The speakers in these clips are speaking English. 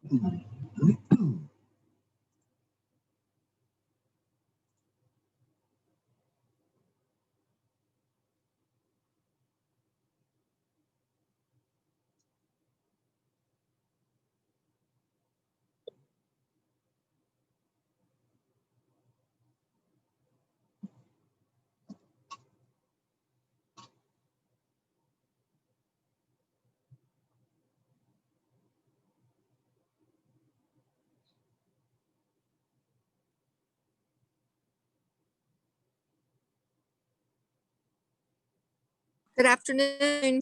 Good afternoon.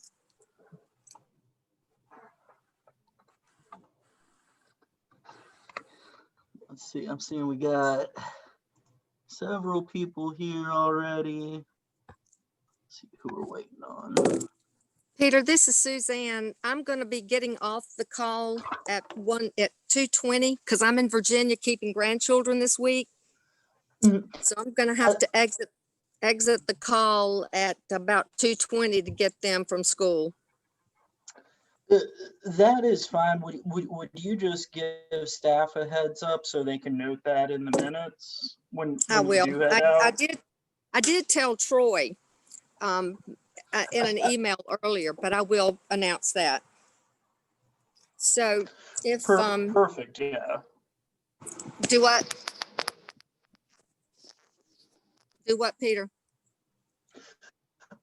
Let's see, I'm seeing we got several people here already. Let's see who we're waiting on. Peter, this is Suzanne. I'm going to be getting off the call at 2:20 because I'm in Virginia keeping grandchildren this week. So I'm going to have to exit the call at about 2:20 to get them from school. That is fine. Would you just give staff a heads up so they can note that in the minutes when I will. you do head out? I did tell Troy in an email earlier, but I will announce that. So if perfect, yeah. Do what, Peter?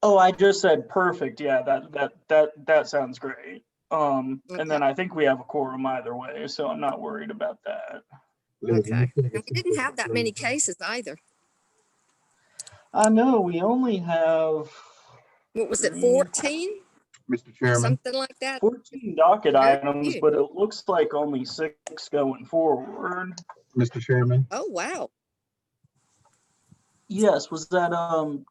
Oh, I just said perfect. Yeah, that sounds great. Okay. And then I think we have a quorum either way, so I'm not worried about that. Okay. And we didn't have that many cases either. I know we only have, what was it, 14? Mr. Chairman. Something like that. 14 docket Very items, few. but it looks like only 6 going forward. Mr. Chairman. Oh, wow. Yes, was that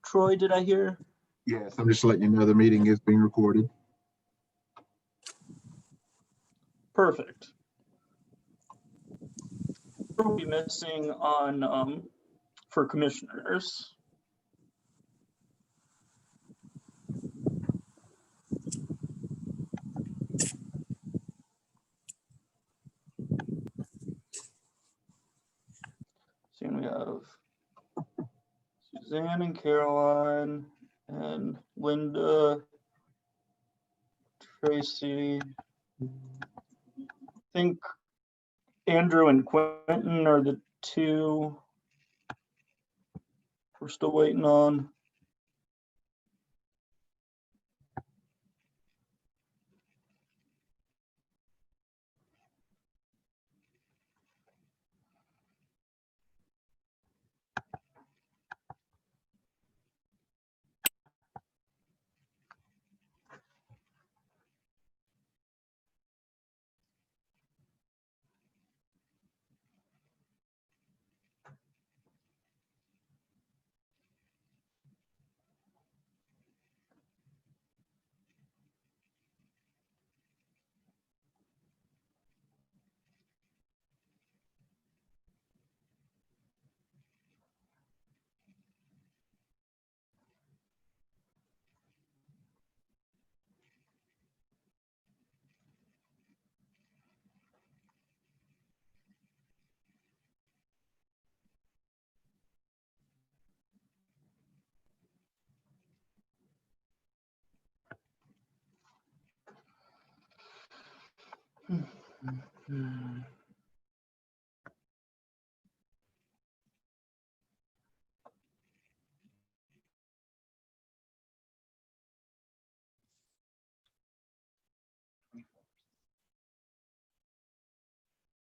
Troy, did I hear? Yes, I'm just letting you know the meeting is being recorded. Perfect. We'll be missing on for commissioners. Soon we have Suzanne and Caroline and Linda, Tracy. I think Andrew and Quentin are the two we're still waiting on.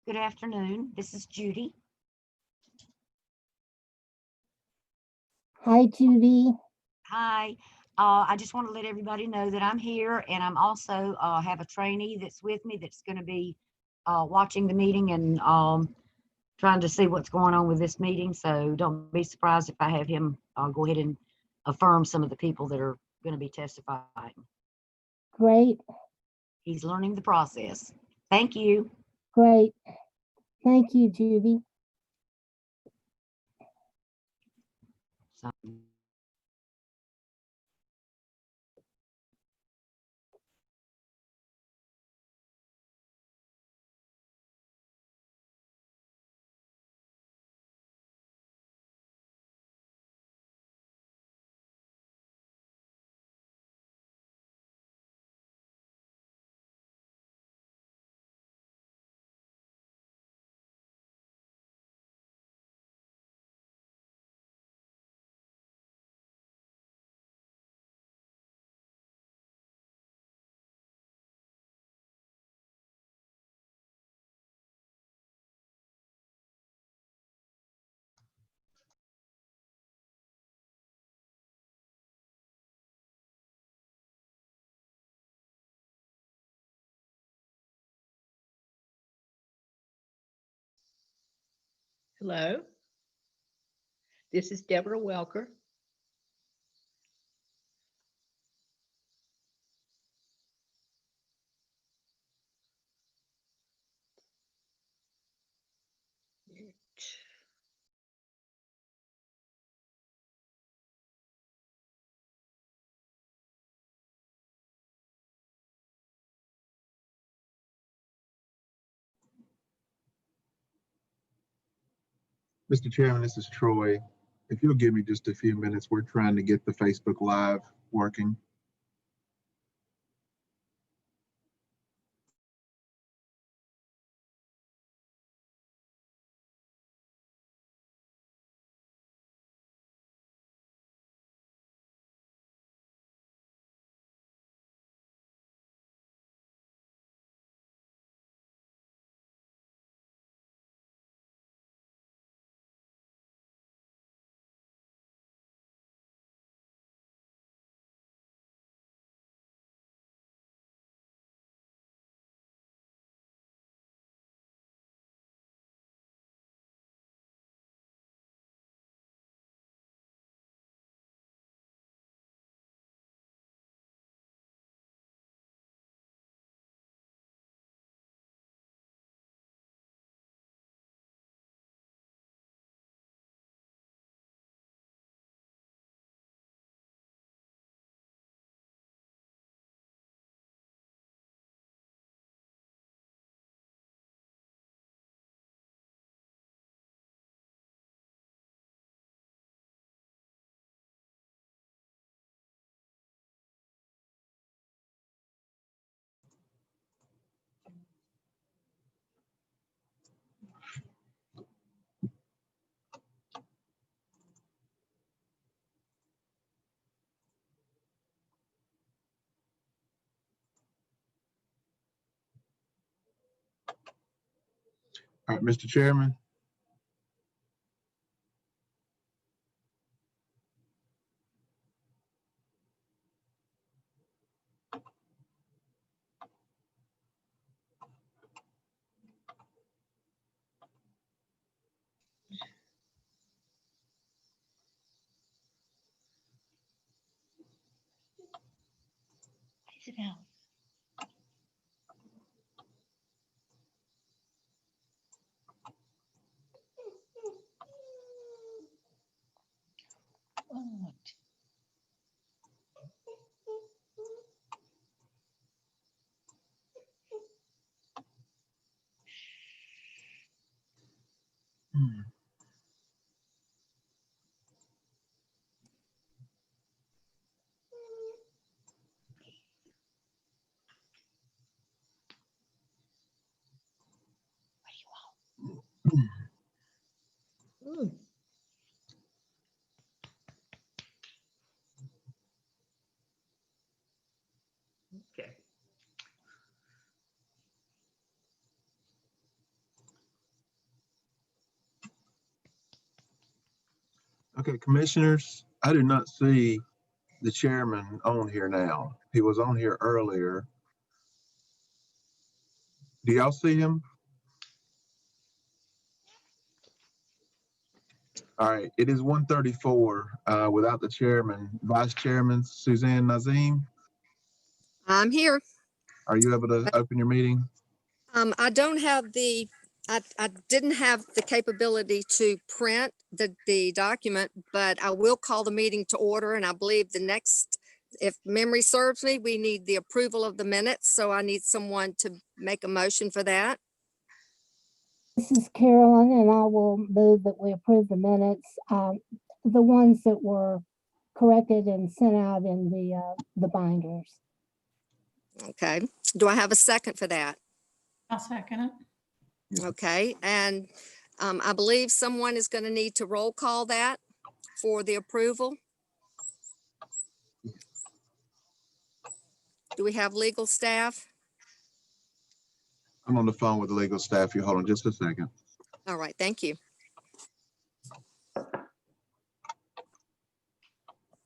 Good afternoon. This is Judy. Hi, Judy. Hi. I just want to let everybody know that I'm here, and I'm also have a trainee that's with me that's going to be watching the meeting and trying to see what's going on with this meeting. So don't be surprised if I have him go ahead and affirm some of the people that are going to be testifying. Great. He's learning the process. Thank you. Great. Thank you, Judy. So. Hello, this is Deborah Welker. Mr. Chairman, this is Troy. If you'll give me just a few minutes, we're trying to get the Facebook Live working. All right, Mr. Chairman. Is it out? What? Ooh. Okay. Okay, commissioners, I do not see the chairman on here now. He was on here earlier. Do y'all see him? All right, it is 1:34 without the chairman. Vice Chairman Suzanne Nazim, I'm here. are you able to open your meeting? I don't have I didn't have the capability to print the document, but I will call the meeting to order. And I believe the next, if memory serves me, we need the approval of the minutes. So I need someone to make a motion for that. This is Carolyn, and I will move that we approve the minutes, the ones that were corrected and sent out in the binders. Okay. Do I have a second for that? I'll second it. Okay. And I believe someone is going to need to roll call that for the approval. Do we have legal staff? I'm on the phone with the legal staff. You hold on just a second. All right. Thank you.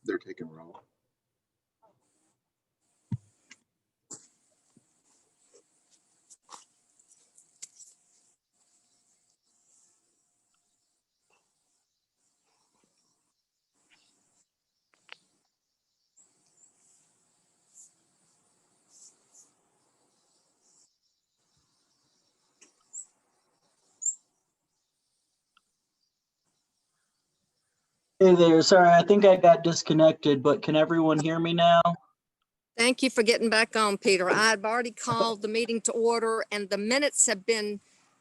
They're taking roll. Hey there, sorry, I think I got disconnected, but can everyone hear me now? Thank you for getting back on, Peter. I've already called the meeting to order and the minutes have been,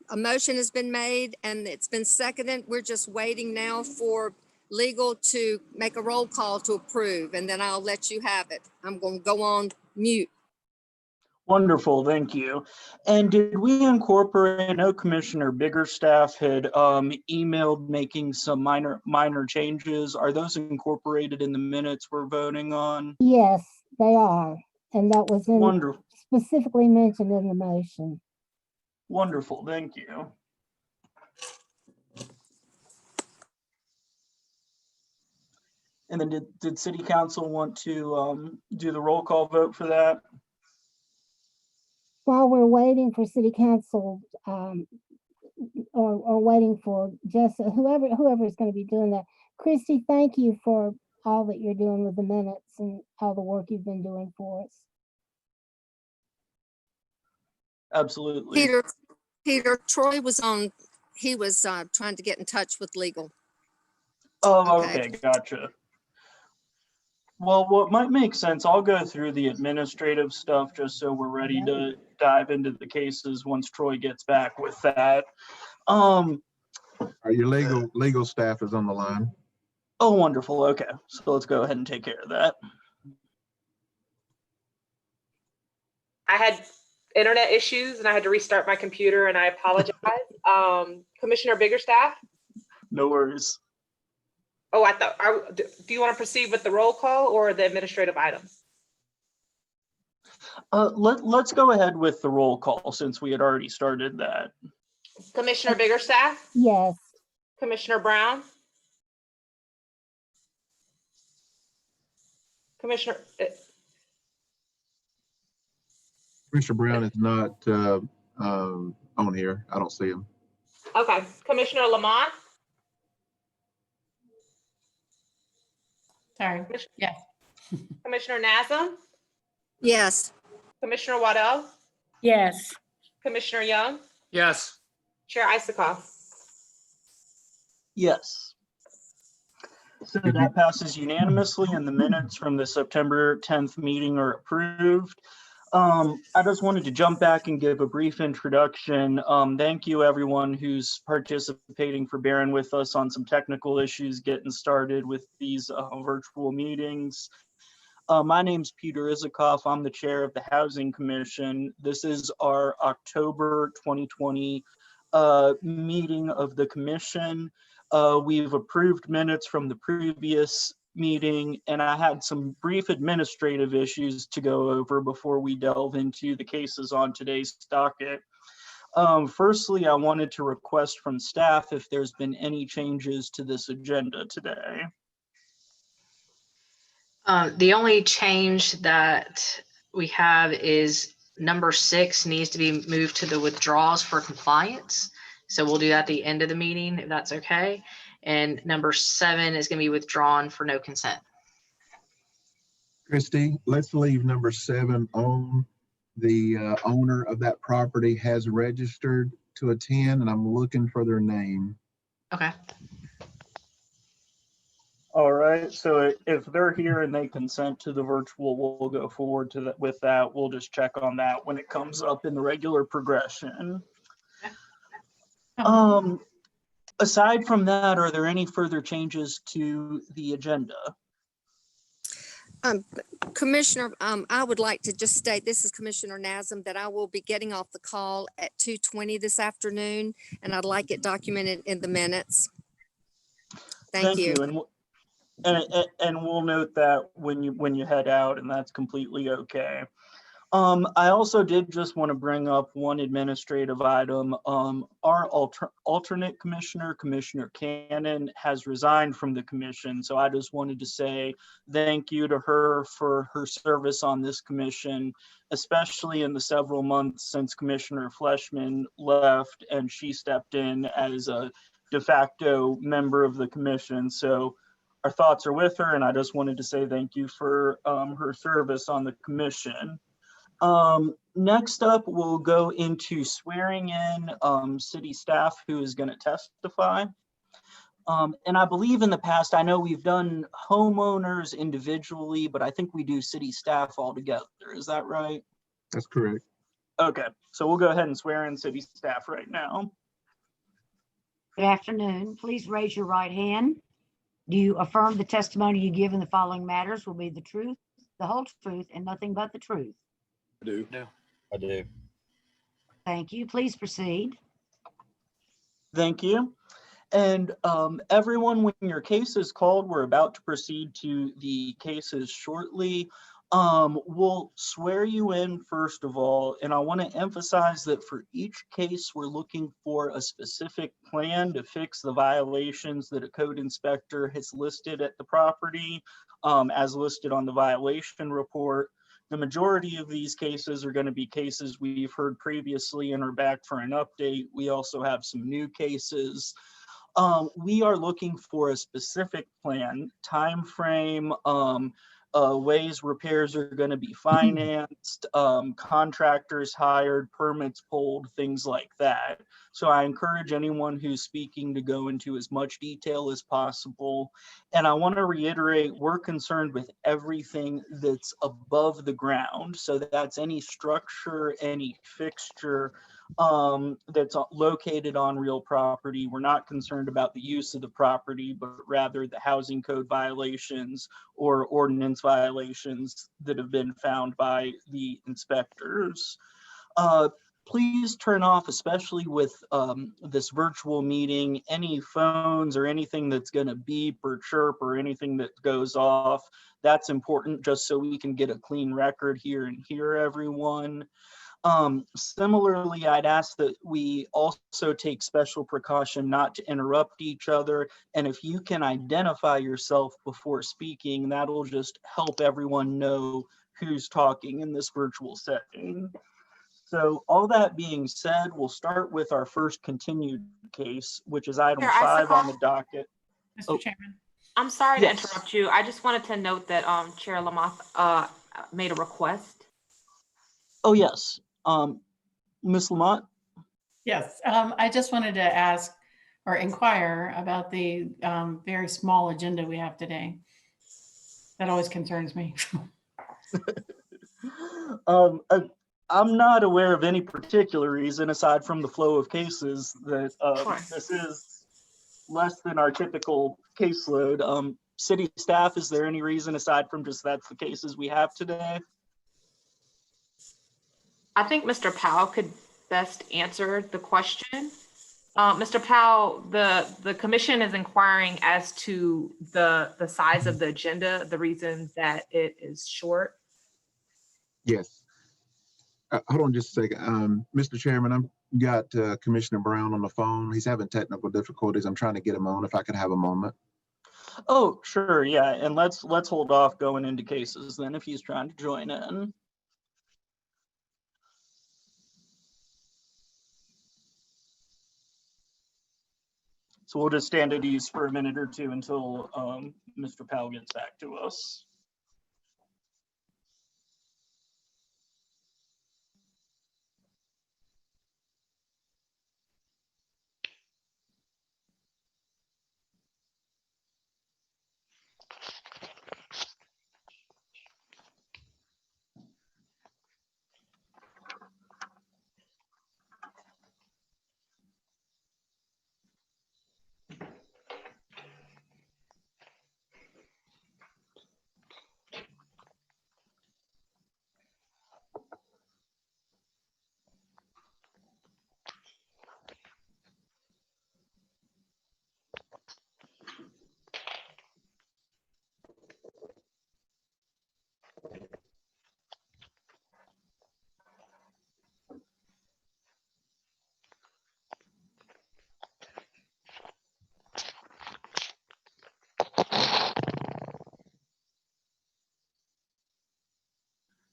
a motion has been made and it's been seconded. We're just waiting now for legal to make a roll call to approve, and then I'll let you have it. I'm going to go on mute. Wonderful, thank you. And did we incorporate, I know Commissioner Biggerstaff had emailed making some minor changes. Are those incorporated in the minutes we're voting on? Yes, they are. And that was Wonderful, specifically mentioned in the motion. wonderful, thank you. And then did City Council want to do the roll call vote for that? While we're waiting for city council, or waiting for Jessica, whoever is going to be doing that. Christy, thank you for all that you're doing with the minutes and all the work you've been doing for us. Absolutely. Peter, Troy was on, he was trying to get in touch with legal. Oh, Okay. okay, gotcha. Well, what might make sense, I'll go through the administrative stuff just so we're ready to dive into the cases once Troy gets back with that. Your legal staff is on the line. Oh, wonderful. Okay, so let's go ahead and take care of that. I had internet issues and I had to restart my computer and I apologize. Commissioner Biggerstaff? No worries. Oh, do you want to proceed with the roll call or the administrative items? Let's go ahead with the roll call since we had already started that. Commissioner Biggerstaff? Yes. Commissioner Brown? Commissioner Brown is not on here. I don't see him. okay. Commissioner Lamont? Sorry. Yeah. Commissioner Nazem? Yes. Commissioner Waddell? Yes. Commissioner Young? Yes. Chair Isikoff? Yes. So that passes unanimously and the minutes from the September 10th meeting are approved. I just wanted to jump back and give a brief introduction. Thank you everyone who's participating for bearing with us on some technical issues getting started with these virtual meetings. My name's Peter Isikoff. I'm the chair of the Housing Commission. This is our October 2020 meeting of the commission. We've approved minutes from the previous meeting, and I had some brief administrative issues to go over before we delve into the cases on today's docket. Firstly, I wanted to request from staff if there's been any changes to this agenda today. The only change that we have is number 6 needs to be moved to the withdrawals for compliance. So we'll do that at the end of the meeting, if that's okay. And number 7 is going to be withdrawn for no consent. Christy, let's leave number 7 on. The owner of that property has registered to attend, and I'm looking for their name. Okay. All right, so if they're here and they consent to the virtual, we'll go forward to that. With that, we'll just check on that when it comes up in the regular progression. Aside from that, are there any further changes to the agenda? Commissioner, I would like to just state, this is Commissioner Nazem, that I will be getting off the call at 2:20 this afternoon, and I'd like it documented in the minutes. Thank you. And we'll note that when you head out, and that's completely okay. I also did just want to bring up one administrative item. Our alternate commissioner, Commissioner Cannon, has resigned from the commission. So I just wanted to say thank you to her for her service on this commission, especially in the several months since Commissioner Fleshman left and she stepped in as a de facto member of the commission. So our thoughts are with her, and I just wanted to say thank you for her service on the commission. Next up, we'll go into swearing in city staff who is going to testify. And I believe in the past, I know we've done homeowners individually, but I think we do city staff all together. Is that right? That's correct. Okay, so we'll go ahead and swear in city staff right now. Good afternoon. Please raise your right hand. Do you affirm the testimony you give in the following matters will be the truth, the whole truth, and nothing but the truth? I do. I do. Thank you. Please proceed. Thank you. And everyone, when your case is called, we're about to proceed to the cases shortly. We'll swear you in first of all, and I want to emphasize that for each case, we're looking for a specific plan to fix the violations that a code inspector has listed at the property, as listed on the violation report. The majority of these cases are going to be cases we've heard previously and are back for an update. We also have some new cases. We are looking for a specific plan, time frame, ways repairs are going to be financed, contractors hired, permits pulled, things like that. So I encourage anyone who's speaking to go into as much detail as possible. And I want to reiterate, we're concerned with everything that's above the ground. So that's any structure, any fixture that's located on real property. We're not concerned about the use of the property, but rather the housing code violations or ordinance violations that have been found by the inspectors. Please turn off, especially with this virtual meeting, any phones or anything that's going to beep or chirp or anything that goes off. That's important just so we can get a clean record here and hear everyone. Similarly, I'd ask that we also take special precaution not to interrupt each other. And if you can identify yourself before speaking, that'll just help everyone know who's talking in this virtual setting. So all that being said, we'll start with our first continued case, which is item Chair 5 on Isikoff? the docket. Mr. Oh. Chairman. I'm sorry Yes. to interrupt you. I just wanted to note that Chair Lamothe made a request. Oh, yes. Ms. Lamont? Yes, I just wanted to ask or inquire about the very small agenda we have today. That always concerns me. I'm not aware of any particular reason aside from the flow of cases that this is less than our typical caseload. City staff, is there any reason aside from just that's the cases we have today? I think Mr. Powell could best answer the question. Mr. Powell, the commission is inquiring as to the size of the agenda, the reason that it is short. Yes. Hold on just a second. Mr. Chairman, I've got Commissioner Brown on the phone. He's having technical difficulties. I'm trying to get him on if I could have a moment. Oh, sure, yeah, and let's hold off going into cases then if he's trying to join in. So we'll just stand at ease for a minute or two until Mr. Powell gets back to us.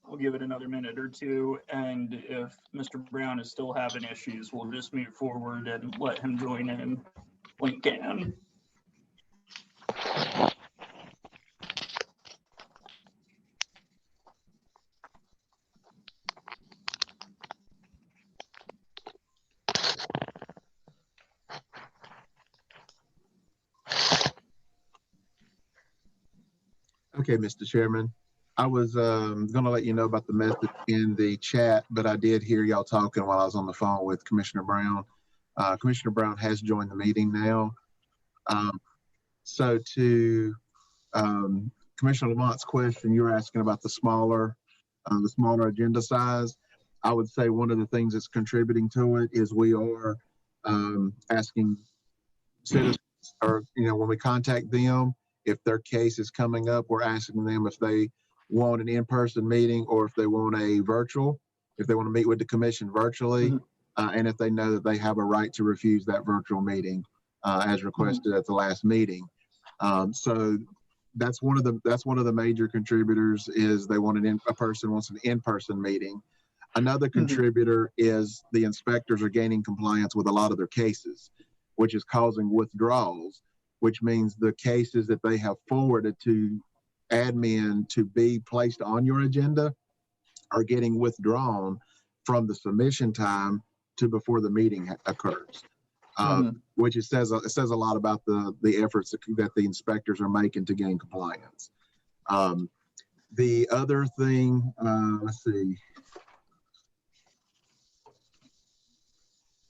We'll give it another minute or two, and if Mr. Brown is still having issues, we'll just move forward and let him join in when he can. Okay, Mr. Chairman. I was gonna let you know about the message in the chat, but I did hear y'all talking while I was on the phone with Commissioner Brown. Commissioner Brown has joined the meeting now. So to Commissioner Lamont's question, you're asking about the smaller agenda size. I would say one of the things that's contributing to it is we are asking citizens, or when we contact them, if their case is coming up, we're asking them if they want an in-person meeting or if they want a virtual, if they want to meet with the commission virtually, and if they know that they have a right to refuse that virtual meeting as requested at the last meeting. So that's one of the major contributors is they want a person wants an in-person meeting. Another contributor is the inspectors are gaining compliance with a lot of their cases, which is causing withdrawals, which means the cases that they have forwarded to admin to be placed on your agenda are getting withdrawn from the submission time to before the meeting occurs. Which it says a lot about the efforts that the inspectors are making to gain compliance. The other thing, let's see.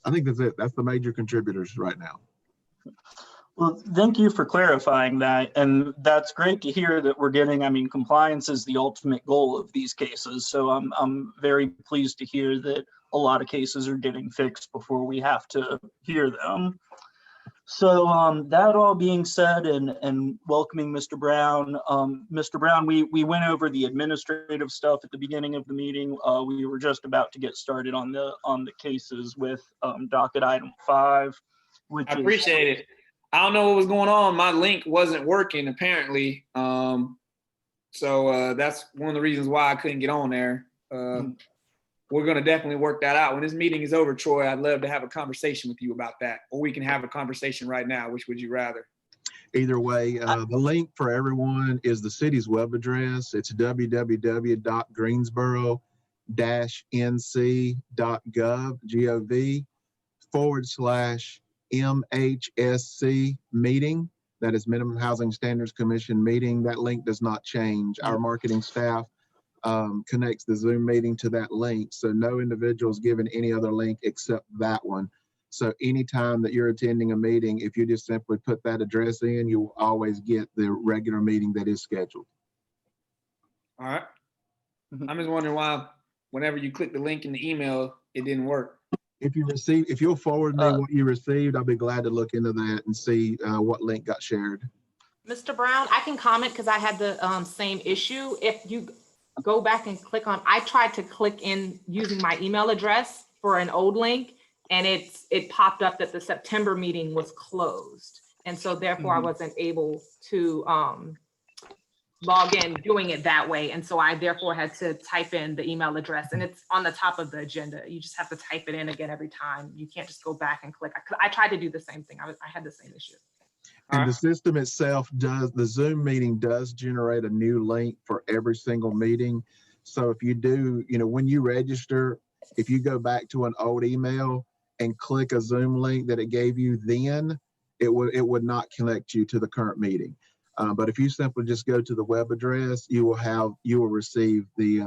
I think that's it. That's the major contributors right now. Well, thank you for clarifying that. And that's great to hear that we're getting, compliance is the ultimate goal of these cases. So I'm very pleased to hear that a lot of cases are getting fixed before we have to hear them. So that all being said, and welcoming Mr. Brown. Mr. Brown, we went over the administrative stuff at the beginning of the meeting. We were just about to get started on the cases with docket item 5, which I appreciate it. I don't know what was going on. My link wasn't working apparently. So that's one of the reasons why I couldn't get on there. We're going to definitely work that out. When this meeting is over, Troy, I'd love to have a conversation with you about that. Or we can have a conversation right now. Which would you rather? Either way, the link for everyone is the city's web address. It's www.greensboro-nc.gov/MHSC meeting. That is Minimum Housing Standards Commission meeting. That link does not change. Our marketing staff connects the Zoom meeting to that link. So no individual is given any other link except that one. So anytime that you're attending a meeting, if you just simply put that address in, you will always get the regular meeting that is scheduled. All right. I'm just wondering why whenever you click the link in the email, it didn't work. If you'll forward me what you received, I'll be glad to look into that and see what link got shared. Mr. Brown, I can comment because I had the same issue. If you go back and click on, I tried to click in using my email address for an old link, and it popped up that the September meeting was closed. And so therefore I wasn't able to log in doing it that way. And so I therefore had to type in the email address, and it's on the top of the agenda. You just have to type it in again every time. You can't just go back and click. I tried to do the same thing. I had the same issue. And the system itself the Zoom meeting does generate a new link for every single meeting. So if you do, when you register, if you go back to an old email and click a Zoom link that it gave you, then it would not connect you to the current meeting. But if you simply just go to the web address, you will receive the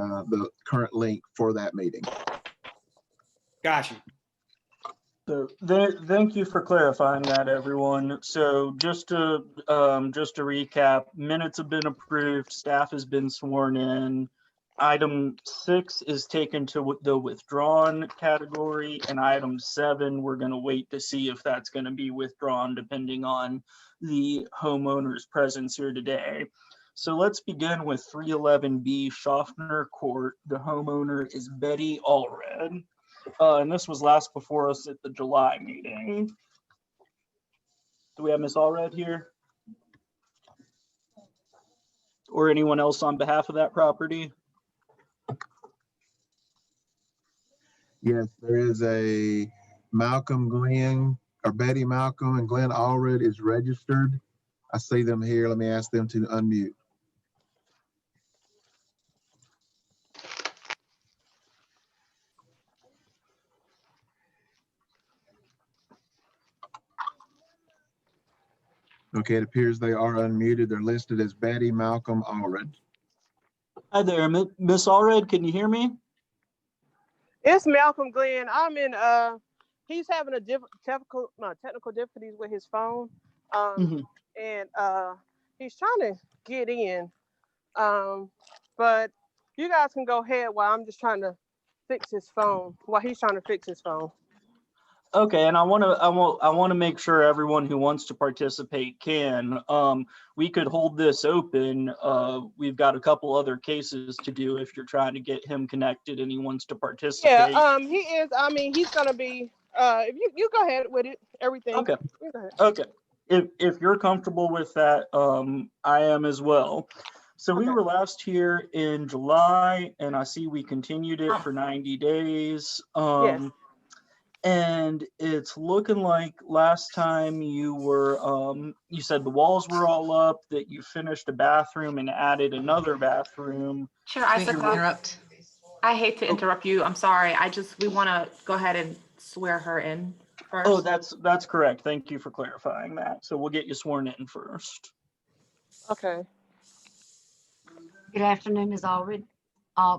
current link for that meeting. Gotcha. So thank you for clarifying that, everyone. So just to recap, minutes have been approved, staff has been sworn in. Item 6 is taken to the withdrawn category, and item 7, we're going to wait to see if that's going to be withdrawn depending on the homeowner's presence here today. So let's begin with 311B Shaftner Court. The homeowner is Betty Allred. And this was last before us at the July meeting. Do we have Ms. Allred here? Or anyone else on behalf of that property? Yes, there is a Betty Malcolm and Glenn Allred is registered. I see them here. Let me ask them to unmute. Okay, it appears they are unmuted. They're listed as Betty, Malcolm, Allred. Hi there, Miss Allred, can you hear me? It's Malcolm Glenn. I'm in he's having a technical difficulties with his phone. And he's trying to get in. But you guys can go ahead while I'm just trying to fix his phone, while he's trying to fix his phone. Okay, and I want to make sure everyone who wants to participate can. We could hold this open. We've got a couple other cases to do if you're trying to get him connected and he wants to participate. Yeah, he is. I mean, he's gonna be. If you go ahead with it, everything. Okay. You go ahead. Okay. If you're comfortable with that, I am as well. So we were last here in July, and I see we continued it for 90 days. Yes. And it's looking like last time you were, you said the walls were all up, that you finished a bathroom and added another bathroom. Chair Can we Isaac, interrupt? I hate to interrupt you. I'm sorry. We want to go ahead and swear her in first. Oh, that's correct. Thank you for clarifying that. So we'll get you sworn in first. Okay. Good afternoon, Ms. Allred.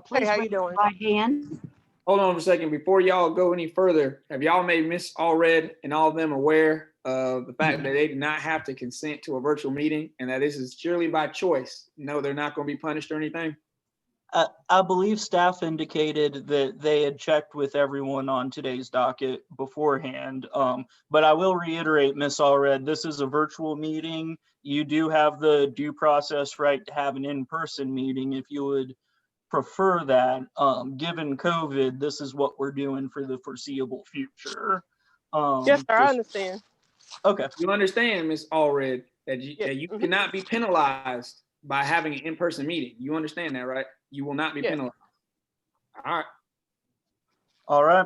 Please how you raise your doing? right hand. Hold on a second. Before y'all go any further, have y'all made Miss Allred and all of them aware of the fact that they do not have to consent to a virtual meeting and that this is purely by choice? No, they're not going to be punished or anything? I believe staff indicated that they had checked with everyone on today's docket beforehand. But I will reiterate, Ms. Allred, this is a virtual meeting. You do have the due process right to have an in-person meeting if you would prefer that. Given COVID, this is what we're doing for the foreseeable future. Yes, sir, I understand. Okay. You understand, Ms. Allred, that you cannot be penalized by having an in-person meeting. You understand that, right? You will not be penalized. All right. All right.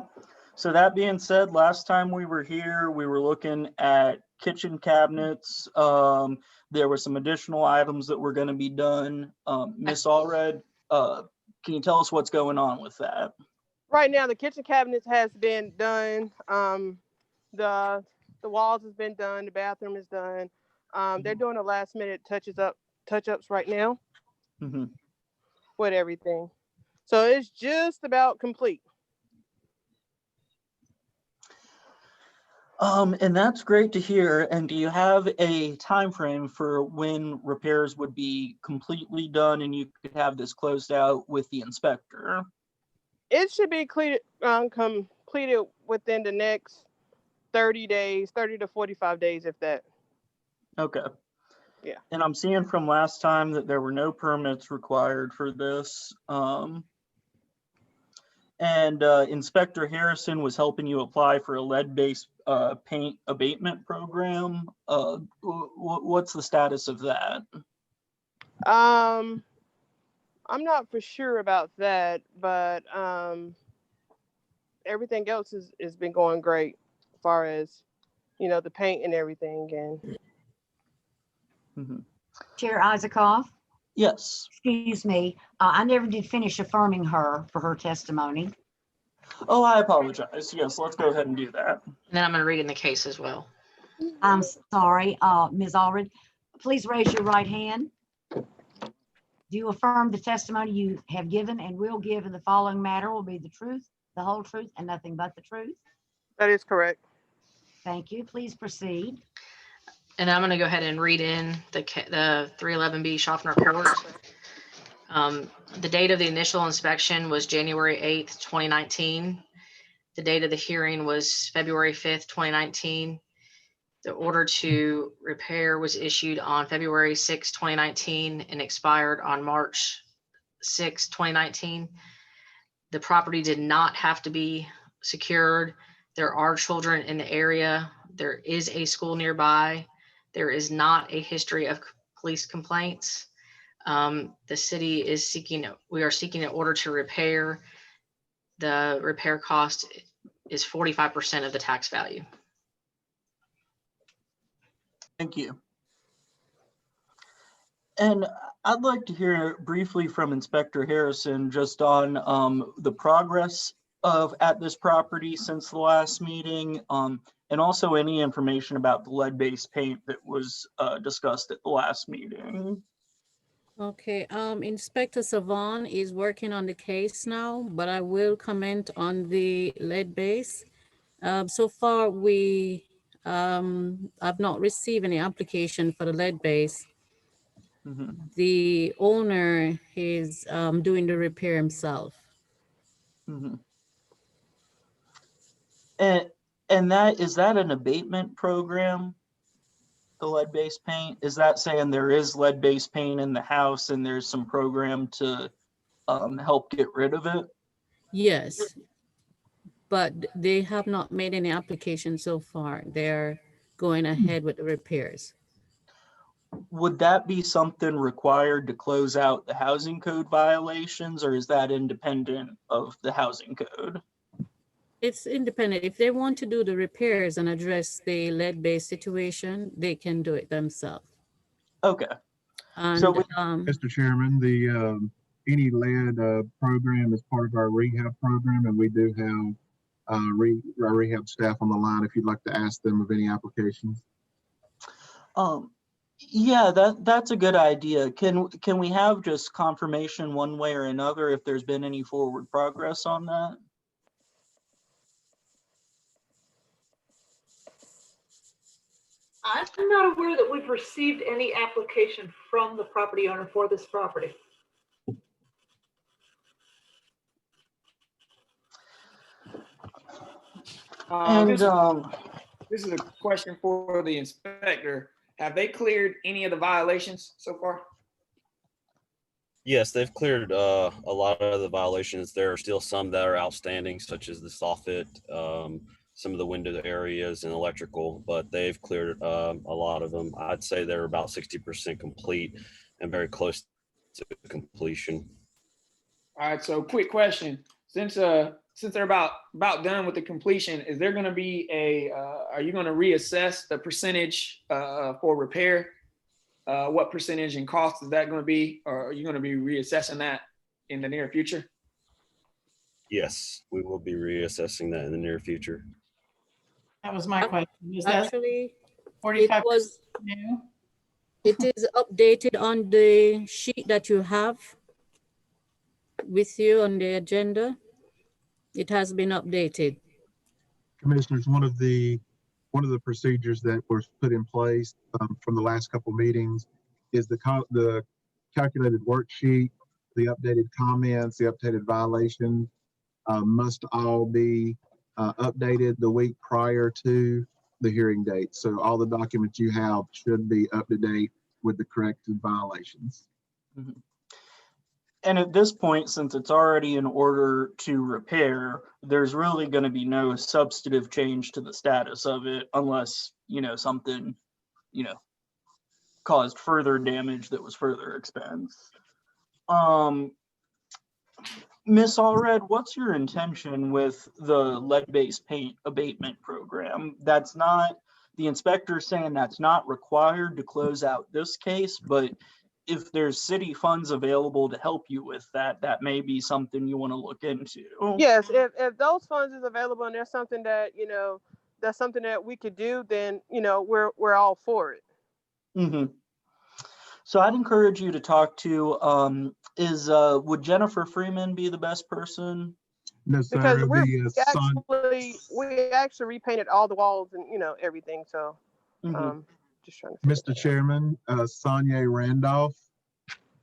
So that being said, last time we were here, we were looking at kitchen cabinets. There were some additional items that were going to be done. Miss Allred, can you tell us what's going on with that? Right now, the kitchen cabinets has been done. The walls has been done. The bathroom is done. They're doing the last minute touch-ups right now with everything. So it's just about complete. And that's great to hear. And do you have a time frame for when repairs would be completely done and you could have this closed out with the inspector? It should be completed within the next 30 days, 30 to 45 days, if that. Okay. Yeah. And I'm seeing from last time that there were no permits required for this. And Inspector Harrison was helping you apply for a lead-based paint abatement program. What's the status of that? I'm not for sure about that, but everything else has been going great as far as, the paint and everything. And Chair Isaacoff, Yes. excuse me, I never did finish affirming her for her testimony. Oh, I apologize. Yes, let's go ahead and do that. And then I'm going to read in the case as well. I'm sorry, Ms. Allred, please raise your right hand. Do you affirm the testimony you have given and will give in the following matter will be the truth, the whole truth, and nothing but the truth? That is correct. Thank you. Please proceed. And I'm going to go ahead and read in the 311B Shaftner Court. The date of the initial inspection was January 8th, 2019. The date of the hearing was February 5th, 2019. The order to repair was issued on February 6, 2019 and expired on March 6, 2019. The property did not have to be secured. There are children in the area. There is a school nearby. There is not a history of police complaints. The city is we are seeking an order to repair. The repair cost is 45% of the tax value. Thank you. And I'd like to hear briefly from Inspector Harrison just on the progress at this property since the last meeting, and also any information about the lead-based paint that was discussed at the last meeting. Okay, Inspector Savon is working on the case now, but I will comment on the lead base. So far, I've not received any application for the lead base. Mhm. The owner is doing the repair himself. Mhm. And is that an abatement program? The lead-based paint, is that saying there is lead-based paint in the house and there's some program to help get rid of it? Yes, but they have not made any application so far. They're going ahead with the repairs. Would that be something required to close out the housing code violations, or is that independent of the housing code? It's independent. If they want to do the repairs and address the lead-based situation, they can do it themselves. Okay. And So Mr. Chairman, the any lead program is part of our rehab program, and we do have our rehab staff on the line if you'd like to ask them of any applications. Yeah, that's a good idea. Can we have just confirmation one way or another if there's been any forward progress on that? I'm not aware that we've received any application from the property owner for this property. This is a question for the inspector. Have they cleared any of the violations so far? Yes, they've cleared a lot of the violations. There are still some that are outstanding, such as the soffit, some of the window areas and electrical, but they've cleared a lot of them. I'd say they're about 60% complete and very close to completion. All right, so quick question. Since they're about done with the completion, is there gonna be are you gonna reassess the percentage for repair? What percentage and cost is that gonna be? Or are you gonna be reassessing that in the near future? Yes, we will be reassessing that in the near future. That was my question. Is that Actually, 45% it was new? It is updated on the sheet that you have with you on the agenda. It has been updated. Commissioners, one of the procedures that was put in place from the last couple meetings is the calculated worksheet, the updated comments, the updated violations must all be updated the week prior to the hearing date. So all the documents you have should be up to date with the corrected violations. Mhm. And at this point, since it's already in order to repair, there's really going to be no substantive change to the status of it unless, something, caused further damage that was further expense. Miss Allred, what's your intention with the lead-based paint abatement program? That's not, the inspector saying that's not required to close out this case, but if there's city funds available to help you with that, that may be something you want to look into. Yes, if those funds is available and there's something that, that's something that we could do, then, we're all for it. Mm-hmm. So I'd encourage you to talk to, would Jennifer Freeman be the best person? No, sir. Because we actually repainted all the walls and, everything. So just trying to Mr. Chairman, Sanjay Randolph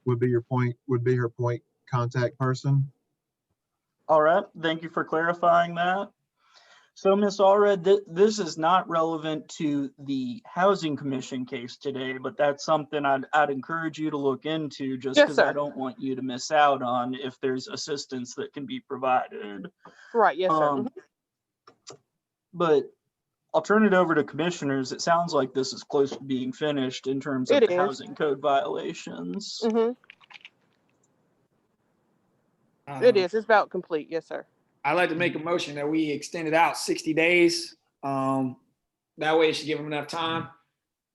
would be her point contact person. All right, thank you for clarifying that. So, Ms. Allred, this is not relevant to the Housing Commission case today, but that's something I'd encourage you to look into just because I don't want you to miss out on if there's assistance that can be provided. Right, yes, sir. But I'll turn it over to commissioners. It sounds like this is close to being finished in terms of the housing code violations. It is. It's about complete. Yes, sir. I'd like to make a motion that we extend it out 60 days. That way it should give them enough time.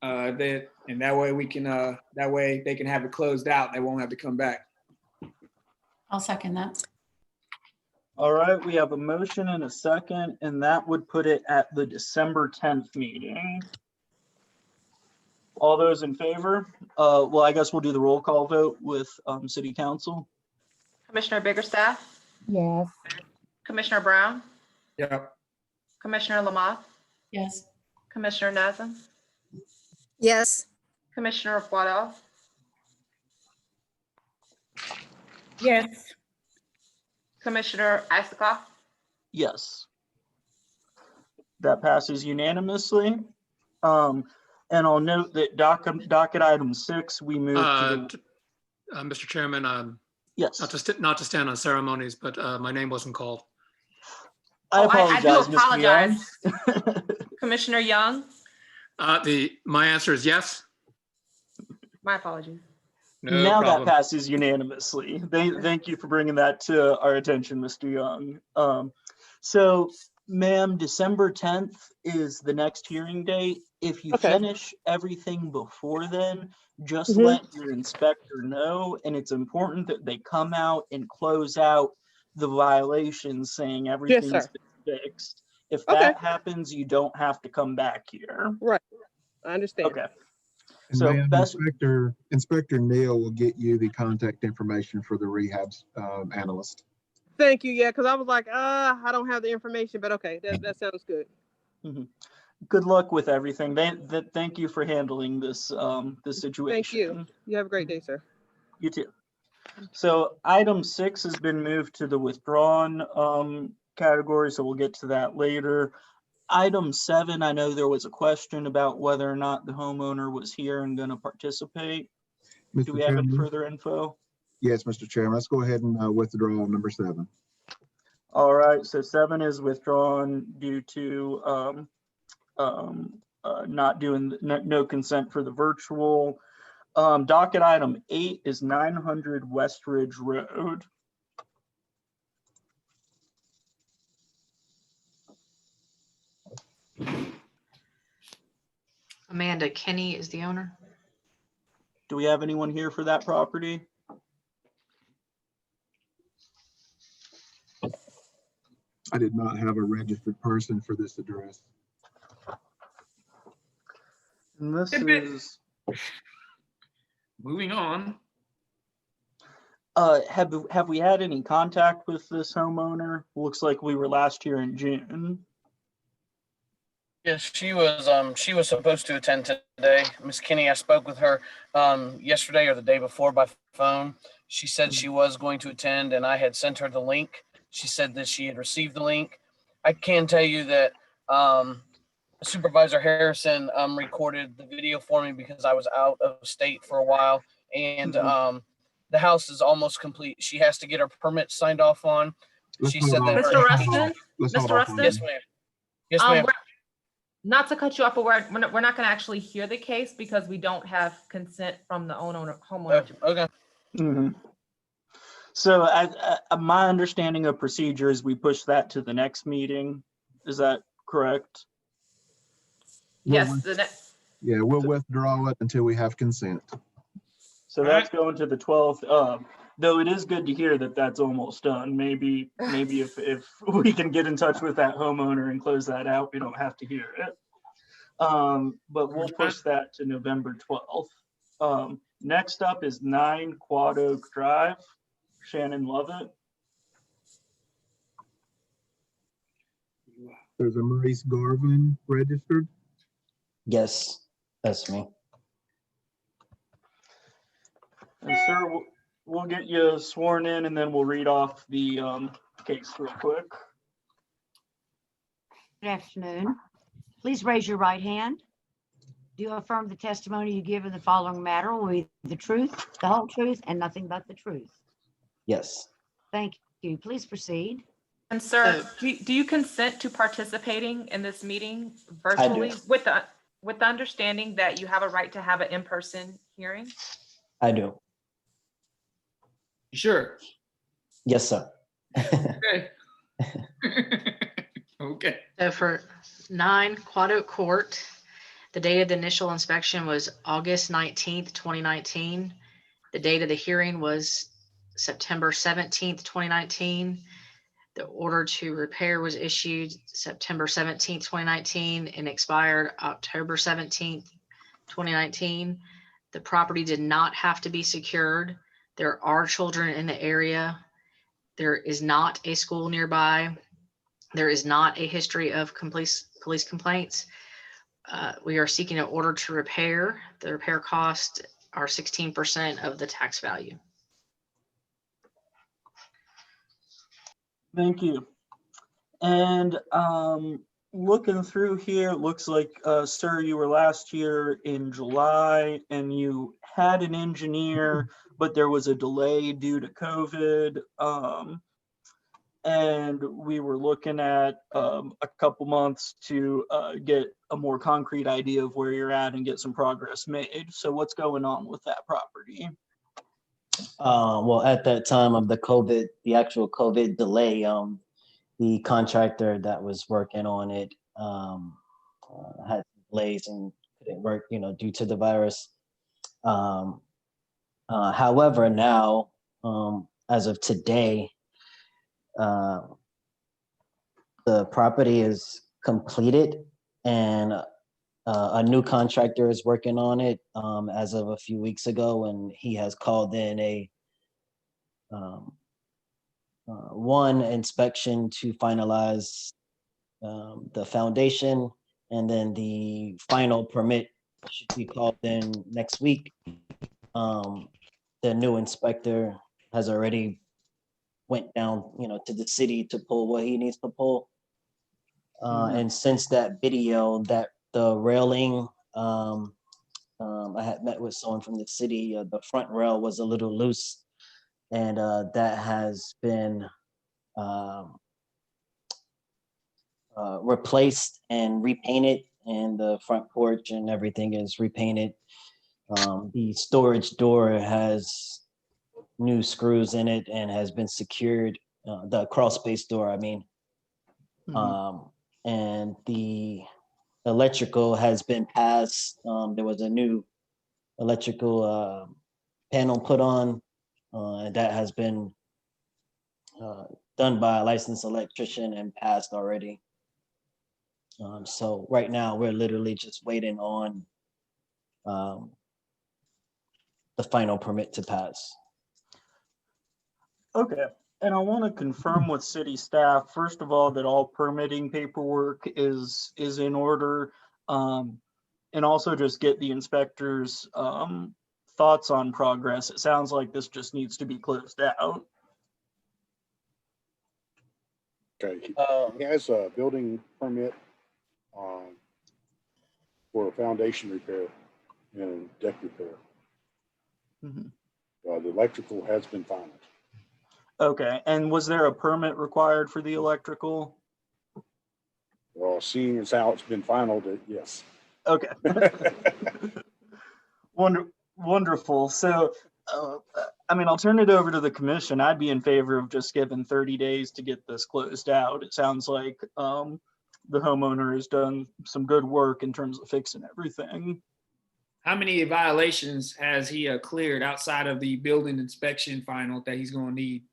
And that way we can, that way they can have it closed out. They won't have to come back. I'll second that. All right, we have a motion and a second, and that would put it at the December 10th meeting. All those in favor? Well, I guess we'll do the roll call vote with City Council. Commissioner Biggerstaff, Yes. Commissioner Brown, Yep. Commissioner Lamont, Yes. Commissioner Nazem, Yes. Commissioner Waddell, Yes. Commissioner Isikoff. Yes. That passes unanimously. And I'll note that docket item 6, we moved to the, Mr. Chairman, yes. not to stand on ceremonies, but my name wasn't called. I I do apologize, Mr. apologize. Commissioner Young, My answer is yes. my apologies. No Now problem. that passes unanimously. Thank you for bringing that to our attention, Mr. Young. So, ma'am, December 10th is the next hearing date. If you Okay. finish everything before then, just Mhm. let your inspector know. And it's important that they come out and close out the violations saying everything's sir. been fixed. If Okay. that happens, you don't have to come back here. Right. I understand. Okay. And So ma'am, best, Inspector Neal will get you the contact information for the rehab analyst. Thank you. Yeah, because I was like, I don't have the information, but okay, that sounds good. good luck with everything. Thank you for handling this this situation. Thank you. You have a great day, sir. You too. So item 6 has been moved to the withdrawn category, so we'll get to that later. Item 7, I know there was a question about whether or not the homeowner was here and going to participate. Do Mr. we have any Chairman? further info? Yes, Mr. Chairman. Let's go ahead and withdraw number 7. All right, so 7 is withdrawn due to not doing no consent for the virtual. Docket item 8 is 900 West Ridge Road. Amanda Kinney is the owner. Do we have anyone here for that property? I did not have a registered person for this address. And this is, Moving on. have we had any contact with this homeowner? Looks like we were last here in June. Yes, she was supposed to attend today. Miss Kinney, I spoke with her yesterday or the day before by phone. She said she was going to attend and I had sent her the link. She said that she had received the link. I can tell you that Supervisor Harrison recorded the video for me because I was out of state for a while, and the house is almost complete. She has to get her permit signed off on. She said that Mr. Rustin? Mr. Rustin? Yes, ma'am. Yes, ma'am. Not to cut you off, but we're not going to actually hear the case because we don't have consent from the homeowner. Okay. So my understanding of procedure is we push that to the next meeting. Is that correct? Yes. Yeah, we'll withdraw it until we have consent. So that's going to the 12th. Though it is good to hear that that's almost done. Maybe if we can get in touch with that homeowner and close that out, we don't have to hear it. But we'll push that to November 12th. Next up is 9 Quad Oak Drive. Shannon Lovett. There's a Maurice Garvin registered. Yes, that's me. And sir, we'll get you sworn in and then we'll read off the case real quick. Good afternoon. Please raise your right hand. Do you affirm the testimony you give in the following matter will be the truth, the whole truth, and nothing but the truth? Yes. Thank you. Please proceed. And sir, do you consent to participating in this meeting virtually with the understanding that you have a right to have an in-person hearing? I do. Sure. Yes, sir. Okay. Okay. So for 9 Quad Oak Court, the date of the initial inspection was August 19th, 2019. The date of the hearing was September 17th, 2019. The order to repair was issued September 17th, 2019 and expired October 17th, 2019. The property did not have to be secured. There are children in the area. There is not a school nearby. There is not a history of police complaints. We are seeking an order to repair. The repair costs are 16% of the tax value. Thank you. And looking through here, it looks like, sir, you were last year in July and you had an engineer, but there was a delay due to COVID. And we were looking at a couple months to get a more concrete idea of where you're at and get some progress made. So what's going on with that property? Well, at that time of the actual COVID delay, the contractor that was working on it had delays and couldn't work, due to the virus. However, now, as of today, the property is completed and a new contractor is working on it as of a few weeks ago, and he has called in one inspection to finalize the foundation, and then the final permit should be called in next week. The new inspector has already went down, to the city to pull what he needs to pull. And since that video, that the railing, I had met with someone from the city, the front rail was a little loose, and that has been replaced and repainted, and the front porch and everything is repainted. The storage door has new screws in it and has been secured, the crawl space door, I mean. And the electrical has been passed. There was a new electrical panel put on, and that has been done by a licensed electrician and passed already. So right now we're literally just waiting on the final permit to pass. Okay, and I want to confirm with city staff, first of all, that all permitting paperwork is in order, and also just get the inspector's thoughts on progress. It sounds like this just needs to be closed out. Okay, he has a building permit for a foundation repair and deck repair. The electrical has been finalized. Okay, and was there a permit required for the electrical? Well, seeing as how it's been final, yes. Okay. Wonderful. So, I mean, I'll turn it over to the commission. I'd be in favor of just giving 30 days to get this closed out. It sounds like the homeowner has done some good work in terms of fixing everything. How many violations has he cleared outside of the building inspection final that he's going to need?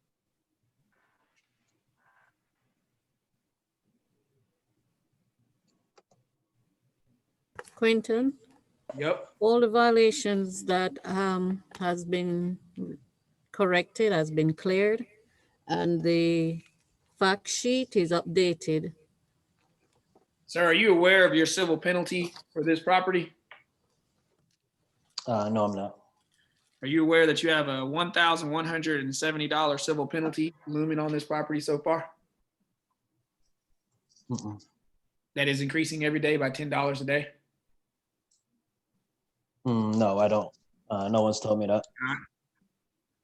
Quentin? Yep. All the violations that has been corrected, has been cleared, and the fact sheet is updated. Sir, are you aware of your civil penalty for this property? No, I'm not. Are you aware that you have a $1,170 civil penalty looming on this property so far? That is increasing every day by $10 a day? No, I don't. No one's told me that.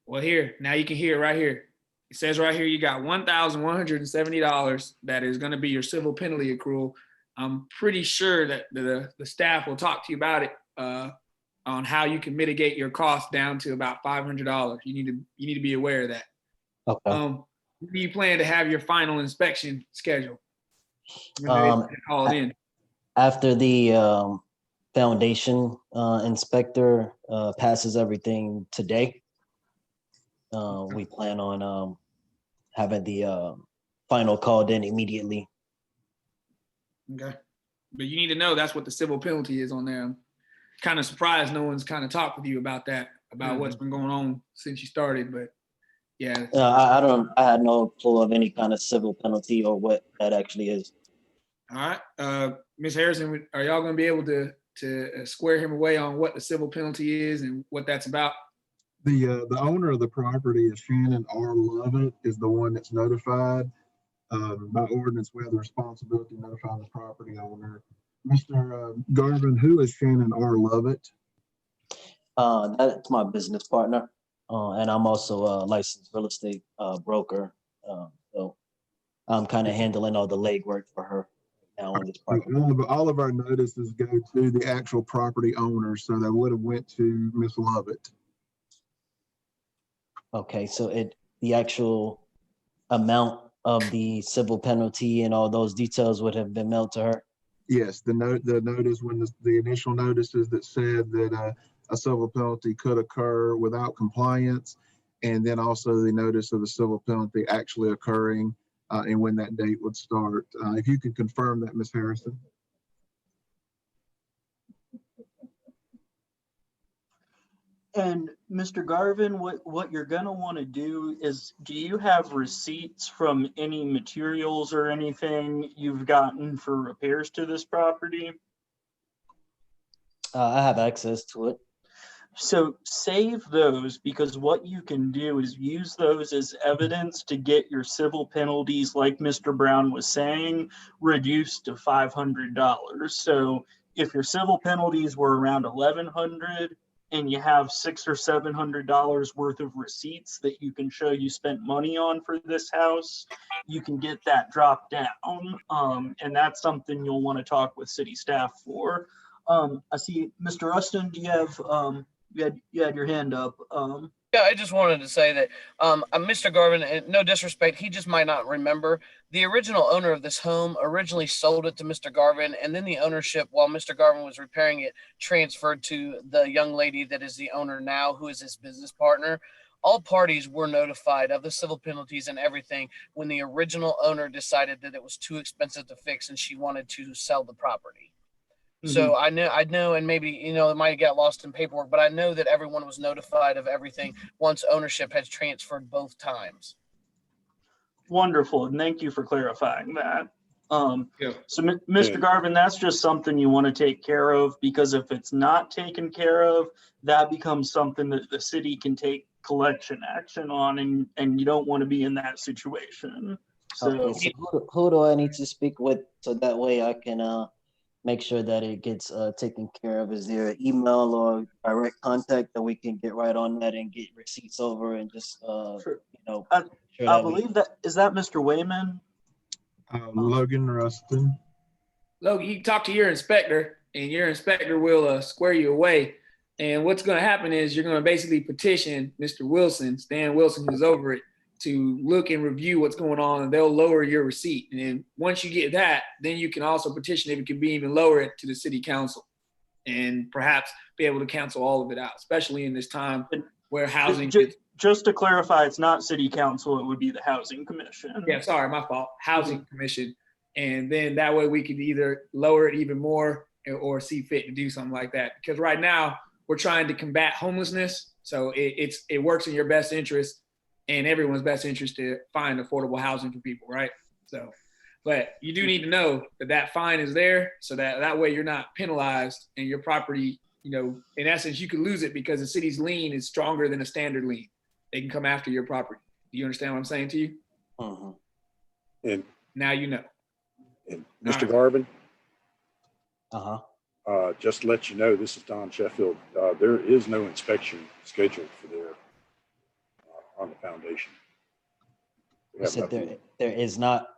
Well, here, now you can hear it right here. It says right here, you got $1,170 that is going to be your civil penalty accrual. I'm pretty sure that the staff will talk to you about it on how you can mitigate your cost down to about $500. You need to be aware of that. Okay. When do you plan to have your final inspection scheduled? Call it in. After the foundation inspector passes everything today, we plan on having the final called in immediately. Okay. But you need to know that's what the civil penalty is on there. I'm kind of surprised no one's kind of talked with you about that, about what's been going on since you started, but yeah. I had no clue of any kind of civil penalty or what that actually is. All right. Ms. Harrison, are y'all going to be able to square him away on what the civil penalty is and what that's about? The owner of the property is Shannon R. Lovett, is the one that's notified. By ordinance, we have the responsibility to notify the property owner. Mr. Garvin, who is Shannon R. Lovett? That's my business partner, and I'm also a licensed real estate broker. So I'm kind of handling all the legwork for her now on this property. All of our notices go to the actual property owner, so that would have went to Ms. Lovett. Okay, so the actual amount of the civil penalty and all those details would have been mailed to her? Yes, the notice, when the initial notices that said that a civil penalty could occur without compliance, and then also the notice of the civil penalty actually occurring and when that date would start. If you could confirm that, Ms. Harrison. And Mr. Garvin, what you're gonna want to do is, do you have receipts from any materials or anything you've gotten for repairs to this property? I have access to it. So save those, because what you can do is use those as evidence to get your civil penalties, like Mr. Brown was saying, reduced to $500. So if your civil penalties were around $1,100, and you have $600 or $700 worth of receipts that you can show you spent money on for this house, you can get that dropped down. And that's something you'll want to talk with city staff for. I see Mr. Rustin, do you have, you had your hand up. Yeah, I just wanted to say that Mr. Garvin, no disrespect, he just might not remember. The original owner of this home originally sold it to Mr. Garvin, and then the ownership, while Mr. Garvin was repairing it, transferred to the young lady that is the owner now, who is his business partner. All parties were notified of the civil penalties and everything when the original owner decided that it was too expensive to fix and she wanted to sell the property. So I know, and maybe, it might get lost in paperwork, but I know that everyone was notified of everything once ownership has transferred both times. Wonderful, and thank you for clarifying that. So Mr. Garvin, that's just something you want to take care of, because if it's not taken care of, that becomes something that the city can take collection action on, and you don't want to be in that situation. So, okay, so who do I need to speak with so that way I can make sure that it gets taken care of? Is there an email or direct contact that we can get right on that and get receipts over and just, sure. Sure I believe is that Mr. Wayman? Logan Rustin. Logan, you can talk to your inspector, and your inspector will square you away. And what's going to happen is you're going to basically petition Mr. Wilson, Stan Wilson, who's over it, to look and review what's going on, and they'll lower your receipt. And then once you get that, then you can also petition, if it can be even lower it, to the city council, and perhaps be able to cancel all of it out, especially in this time where housing. Just to clarify, it's not city council, it would be the housing commission. Yeah, sorry, my fault. Housing commission. And then that way we could either lower it even more or see fit to do something like that. Because right now we're trying to combat homelessness. So it works in your best interest and everyone's best interest to find affordable housing for people, right? So, but you do need to know that fine is there, so that way you're not penalized and your property, in essence, you could lose it because the city's lien is stronger than a standard lien. They can come after your property. Do you understand what I'm saying to you? And now you know. And Mr. Garvin? Just to let you know, this is Don Sheffield. There is no inspection scheduled for there on the foundation. You said there is not?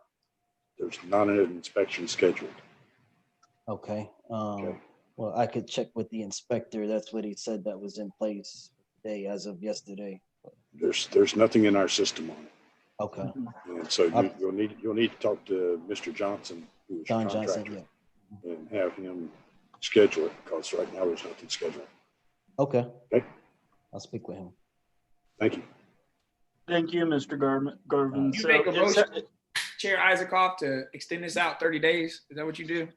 There's not an inspection scheduled. Okay. Well, I could check with the inspector. That's what he said that was in place today, as of yesterday. There's nothing in our system on it. Okay. And so you'll need to talk to Mr. Johnson, who's John your Johnson, contractor, yeah. and have him schedule it, because right now there's nothing scheduled. Okay. Okay. I'll speak with him. Thank you. Thank you, Mr. Garvin. You make a motion. Chair Isaacoff to extend this out 30 days? Is that what you do?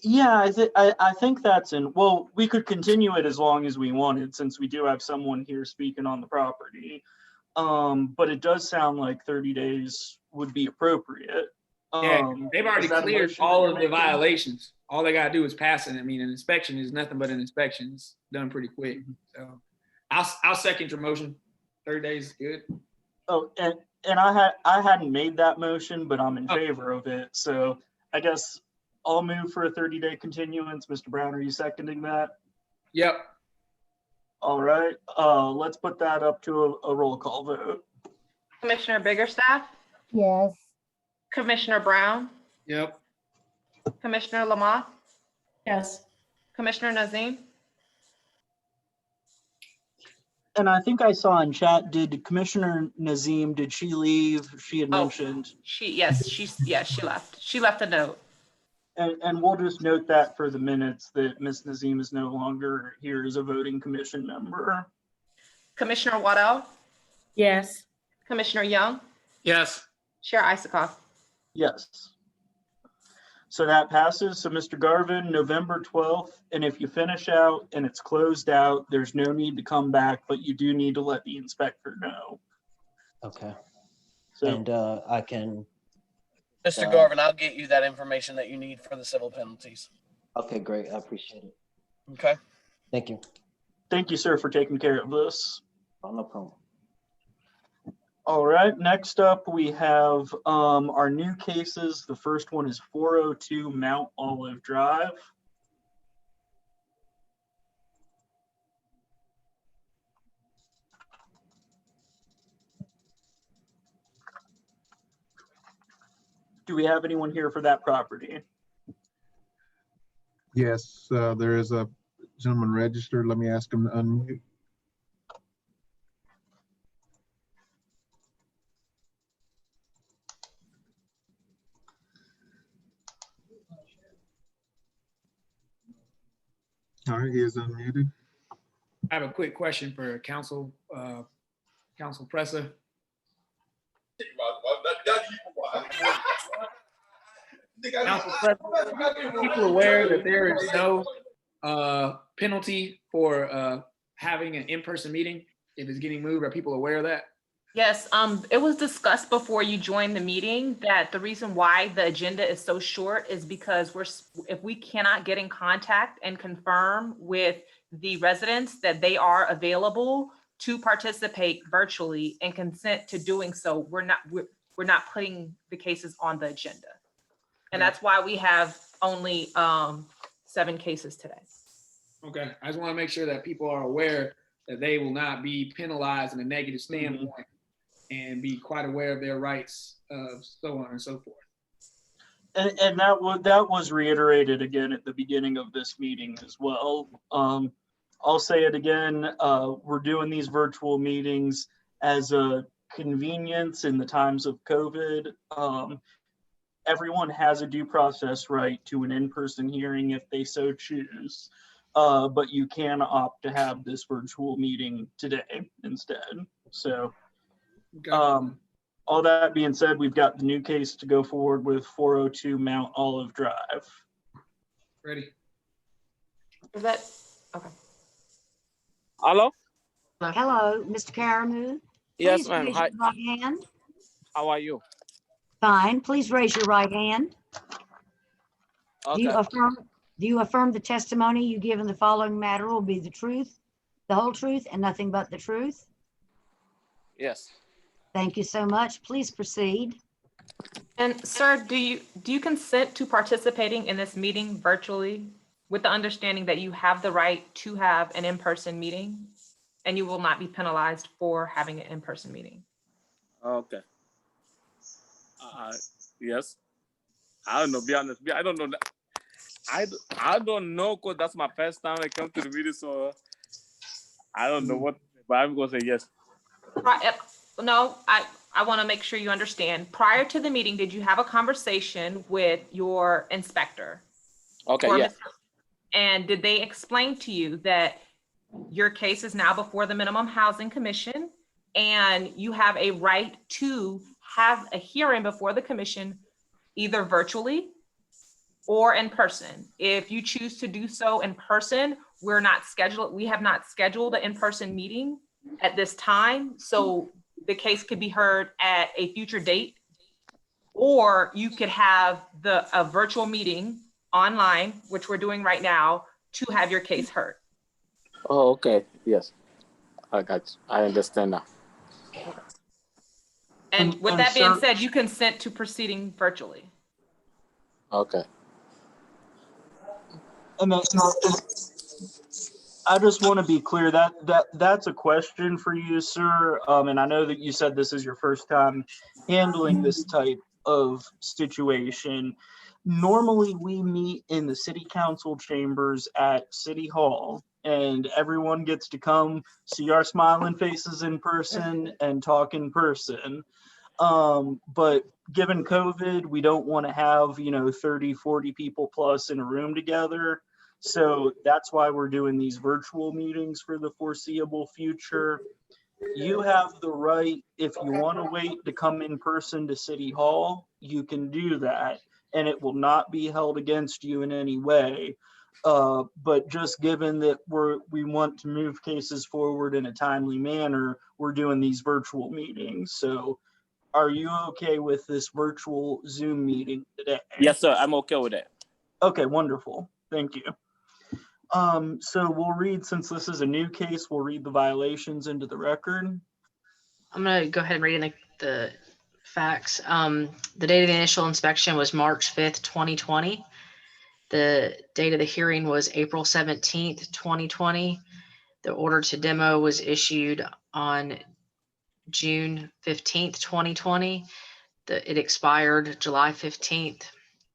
Yeah, I think that's well, we could continue it as long as we wanted, since we do have someone here speaking on the property. But it does sound like 30 days would be appropriate. Yeah, they've already is that a cleared motion all that of the you're making? violations. All they gotta do is pass it. I mean, an inspection is nothing but an inspection. It's done pretty quick. So I'll second your motion. 30 days is good. Oh, and I hadn't made that motion, but I'm in favor of it. So I guess I'll move for a 30-day continuance. Mr. Brown, are you seconding that? Yep. All right, let's put that up to a roll call vote. Commissioner Biggerstaff, Yes. Commissioner Brown, Yep. Commissioner Lamont, Yes. Commissioner Nazim. And I think I saw in chat, did Commissioner Nazim, did she leave? She had mentioned. She left. She left a note. And we'll just note that for the minutes that Ms. Nazim is no longer here as a voting commission member. Commissioner Waddell, Yes. Commissioner Young, Yes. Chair Isaacoff. Yes. So that passes. So Mr. Garvin, November 12th, and if you finish out and it's closed out, there's no need to come back, but you do need to let the inspector know. Okay. So, And I can, Mr. Garvin, I'll get you that information that you need for the civil penalties. okay, great. I appreciate it. Okay. Thank you. thank you, sir, for taking care of this. Oh, no problem. All right, next up, we have our new cases. The first one is 402 Mount Olive Drive. Do we have anyone here for that property? Yes, there is a gentleman registered. Let me ask him to unmute. All right, he is unmuted. I have a quick question for Council Presser. Council Presser, are people aware that there is no penalty for having an in-person meeting if it's getting moved? Are people aware of that? Yes, it was discussed before you joined the meeting that the reason why the agenda is so short is because if we cannot get in contact and confirm with the residents that they are available to participate virtually and consent to doing so, we're not putting the cases on the agenda. And that's why we have only 7 cases today. Okay, I just want to make sure that people are aware that they will not be penalized in a negative standpoint and be quite aware of their rights, so on and so forth. And that was reiterated again at the beginning of this meeting as well. I'll say it again, we're doing these virtual meetings as a convenience in the times of COVID. Everyone has a due process right to an in-person hearing if they so choose, but you can opt to have this virtual meeting today instead. So all that being said, we've got the new case to go forward with 402 Mount Olive Drive. Ready. Is that okay? Hello? Hello, Mr. Karamu. Yes, Please ma'am. raise Hi. your right hand. How are you? Fine. Please raise your right hand. Okay. Do you affirm the testimony you give in the following matter will be the truth, the whole truth, and nothing but the truth? Yes. Thank you so much. Please proceed. And sir, do you consent to participating in this meeting virtually with the understanding that you have the right to have an in-person meeting and you will not be penalized for having an in-person meeting? Okay. Yes. I don't know. Be honest. I don't know. I don't know because that's my first time I come to the meeting, so I don't know what. But I'm gonna say yes. No, I want to make sure you understand. Prior to the meeting, did you have a conversation with your inspector? Okay. Yeah. And did they explain to you that your case is now before the Minimum Housing Commission and you have a right to have a hearing before the commission, either virtually or in person. If you choose to do so in person, we have not scheduled an in-person meeting at this time. So the case could be heard at a future date, or you could have a virtual meeting online, which we're doing right now, to have your case heard. Oh, okay. Yes. I got you. I understand now. And with And that being sir- said, you consent to proceeding virtually. Okay. And I just want to be clear that's a question for you, sir. And I know that you said this is your first time handling this type of situation. Normally, we meet in the city council chambers at City Hall, and everyone gets to come see our smiling faces in person and talk in person. But given COVID, we don't want to have, 30, 40 people plus in a room together. So that's why we're doing these virtual meetings for the foreseeable future. You have the right, if you want to wait to come in person to City Hall, you can do that, and it will not be held against you in any way. But just given that we want to move cases forward in a timely manner, we're doing these virtual meetings. So are you okay with this virtual Zoom meeting today? Yes, sir. I'm okay with that. Okay, wonderful. Thank you. So we'll read, since this is a new case, we'll read the violations into the record. I'm gonna go ahead and read in the facts. The date of the initial inspection was March 5th, 2020. The date of the hearing was April 17th, 2020. The order to demo was issued on June 15th, 2020. It expired July 15th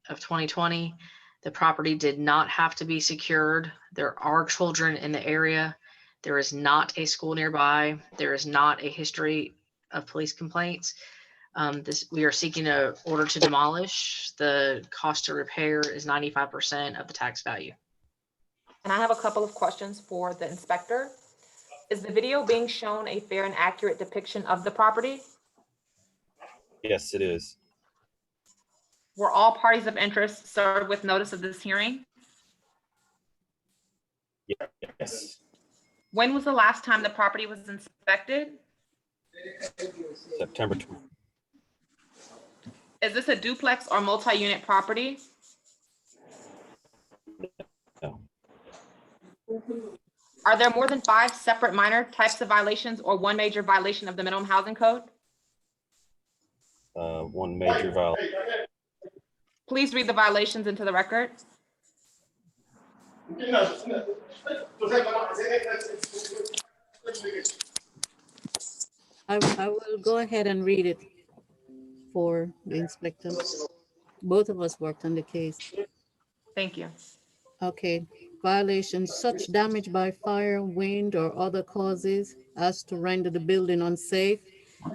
of 2020. The property did not have to be secured. There are children in the area. There is not a school nearby. There is not a history of police complaints. We are seeking an order to demolish. The cost to repair is 95% of the tax value. And I have a couple of questions for the inspector. Is the video being shown a fair and accurate depiction of the property? Yes, it is. Were all parties of interest served with notice of this hearing? Yes. When was the last time the property was inspected? September 20th. Is this a duplex or multi-unit property? No. Are there more than 5 separate minor types of violations or one major violation of the minimum housing code? One major violation. Please read the violations into the record. I will go ahead and read it for the inspector. Both of us worked on the case. Thank you. Okay, violations: such damage by fire, wind, or other causes as to render the building unsafe.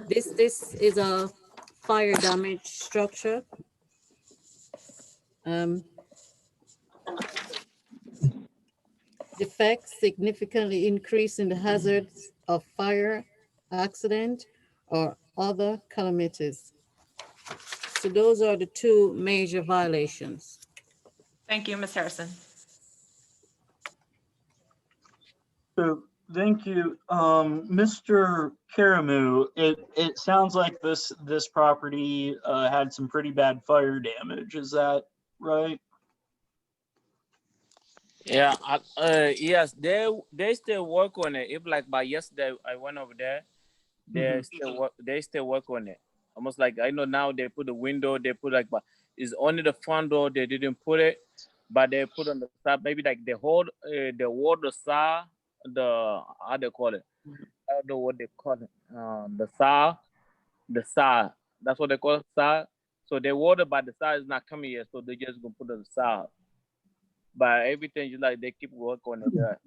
This is a fire damage structure. Defects significantly increasing the hazards of fire, accident, or other calamities. So those are the 2 major violations. Thank you, Ms. Harrison. So thank you. Mr. Karamu, it sounds like this property had some pretty bad fire damage. Is that right? Yeah. Yes. They still work on it. If like by yesterday I went over there, they still work on it. Almost like I know now they put the window. They put like, but it's only the front door they didn't put it, but they put on the side. Maybe like the whole the wall, the side, how they call it. I don't know what they call it. The side. That's what they call it, side. So the water by the side is not coming yet, so they just gonna put it on the side. But everything is like they keep working on it.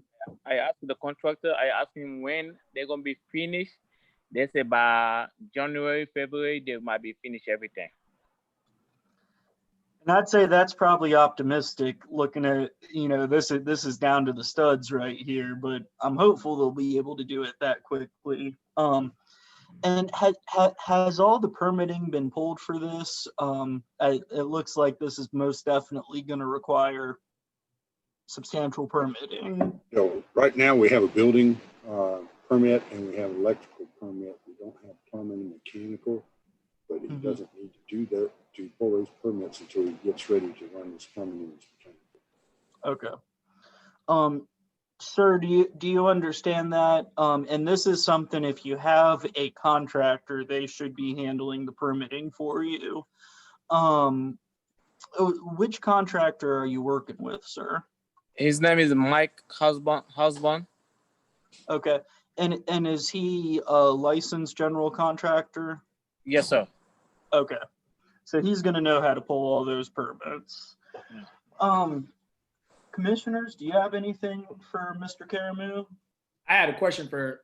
I asked the contractor. I asked him when they're gonna be finished. They say by January, February they might be finished everything. And I'd say that's probably optimistic, looking at, this is down to the studs right here, but I'm hopeful they'll be able to do it that quickly. And has all the permitting been pulled for this? It looks like this is most definitely going to require substantial permitting. So right now we have a building permit and we have electrical permit. We don't have plumbing and mechanical, but he doesn't need to do that, to pull those permits until he gets ready to run his plumbing and his mechanical. Okay. Sir, do you understand that? And this is something, if you have a contractor, they should be handling the permitting for you. Which contractor are you working with, sir? His name is Mike Husband. Okay. And is he a licensed general contractor? Yes, sir. Okay. So he's going to know how to pull all those permits. Commissioners, do you have anything for Mr. Caramu? I had a question for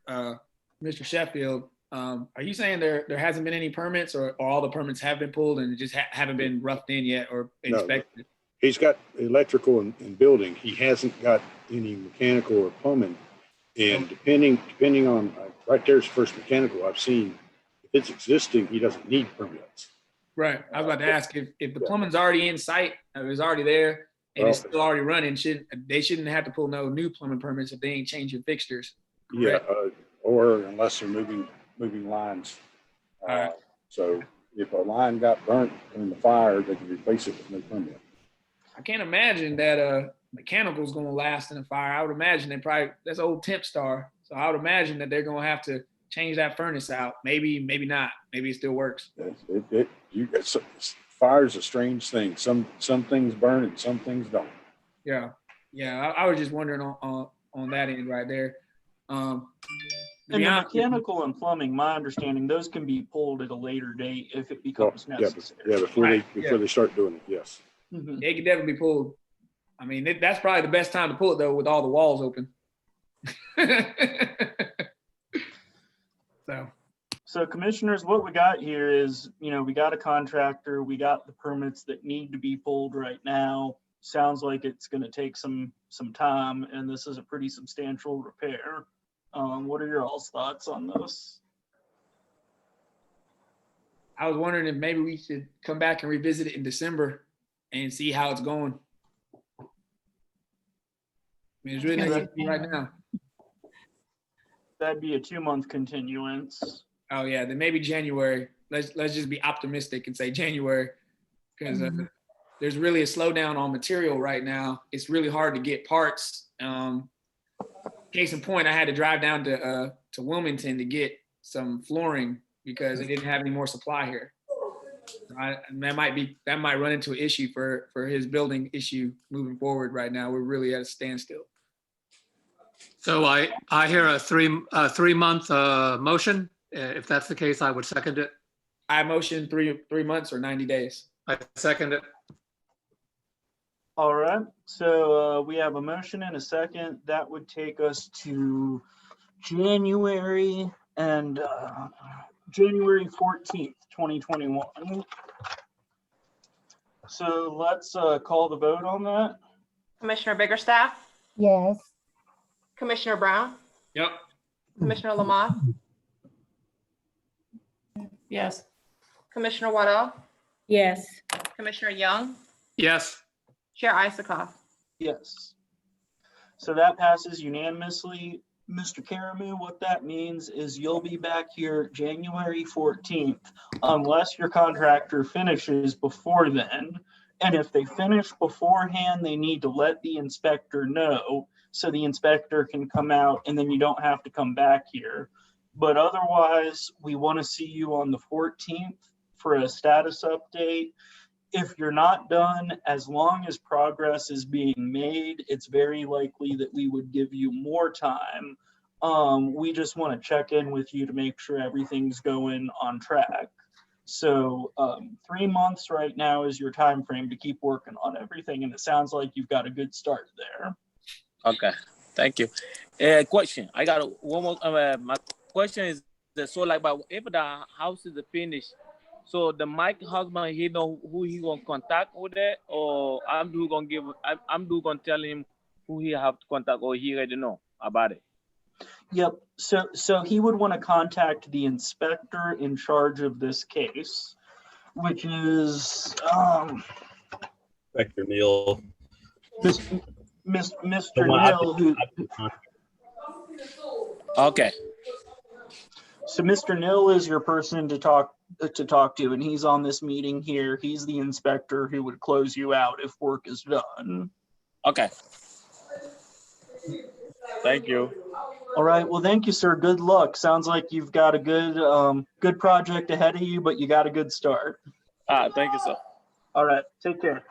Mr. Sheffield. Are you saying there hasn't been any permits, or all the permits have been pulled and just haven't been roughed in yet or inspected? No, he's got electrical and building. He hasn't got any mechanical or plumbing. And depending on, right there's first mechanical I've seen, if it's existing, he doesn't need permits. Right. I was about to ask if the plumbing's already in sight, if it's already there, and it's still already running, they shouldn't have to pull no new plumbing permits if they ain't changing fixtures. Correct? Yeah, or unless they're moving lines. All right. So if a line got burnt in the fire, they can replace it with no permit. I can't imagine that mechanical is going to last in a fire. I would imagine that's old temp star. So I would imagine that they're going to have to change that furnace out. Maybe not. Maybe it still works. Fire's a strange thing. Some things burn and some things don't. Yeah. I was just wondering on that end right there. And the mechanical and plumbing, my understanding, those can be pulled at a later date if it becomes necessary. Yeah, before they start doing it, yes. It can definitely be pulled. I mean, that's probably the best time to pull it though, with all the walls open. So commissioners, what we got here is, we got a contractor, we got the permits that need to be pulled right now. Sounds like it's going to take some time, and this is a pretty substantial repair. What are your all's thoughts on this? I was wondering if maybe we should come back and revisit it in December and see how it's going. I mean, it's really nothing to do right now. That'd be a 2-month continuance. Oh yeah, then maybe January. Let's just be optimistic and say January, because there's really a slowdown on material right now. It's really hard to get parts. Case in point, I had to drive down to Wilmington to get some flooring because they didn't have any more supply here. That might run into an issue for his building issue moving forward. Right now, we're really at a standstill. So I hear a 3-month motion. If that's the case, I would second it. I motion 3 months or 90 days. I second it. All right, so we have a motion and a second. That would take us to January 14th, 2021. So let's call the vote on that. Commissioner Biggerstaff? Yes. Commissioner Brown? Yep. Commissioner Lamont? Yes. Commissioner Waddell? Yes. Commissioner Young? Yes. Chair Isikoff? Yes. So that passes unanimously. Mr. Caramu, what that means is you'll be back here January 14th, unless your contractor finishes before then. And if they finish beforehand, they need to let the inspector know so the inspector can come out and then you don't have to come back here. But otherwise, we want to see you on the 14th for a status update. If you're not done, as long as progress is being made, it's very likely that we would give you more time. We just want to check in with you to make sure everything's going on track. So 3 months right now is your time frame to keep working on everything, and it sounds like you've got a good start there. Okay, thank you. Question. I got one more. My question is that, so like, but if the house is finished, so the Mike husband, he know who he gonna contact with it, or I'm gonna tell him who he have to contact, or he already know about it. Yep, so he would want to contact the inspector in charge of this case, which is Inspector Neal. Mr. Neal, who. Okay. So Mr. Neal is your person to talk to, and he's on this meeting here. He's the inspector who would close you out if work is done. Okay. Thank you. All right. Well, thank you, sir. Good luck. Sounds like you've got a good project ahead of you, but you got a good start. Thank you, sir. All right. Take care.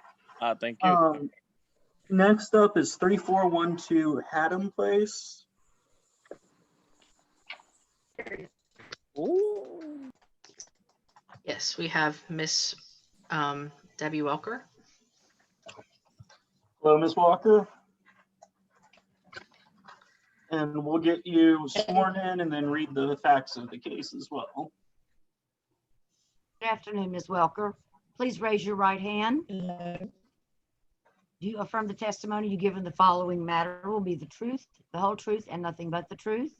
Thank you. Next up is 3412 Haddam Place. Ooh. Yes, we have Miss Debbie Welker. Hello, Ms. Walker. And we'll get you sworn in and then read the facts of the case as well. Good afternoon, Ms. Welker. Please raise your right hand. Do you affirm the testimony you give in the following matter will be the truth, the whole truth, and nothing but the truth?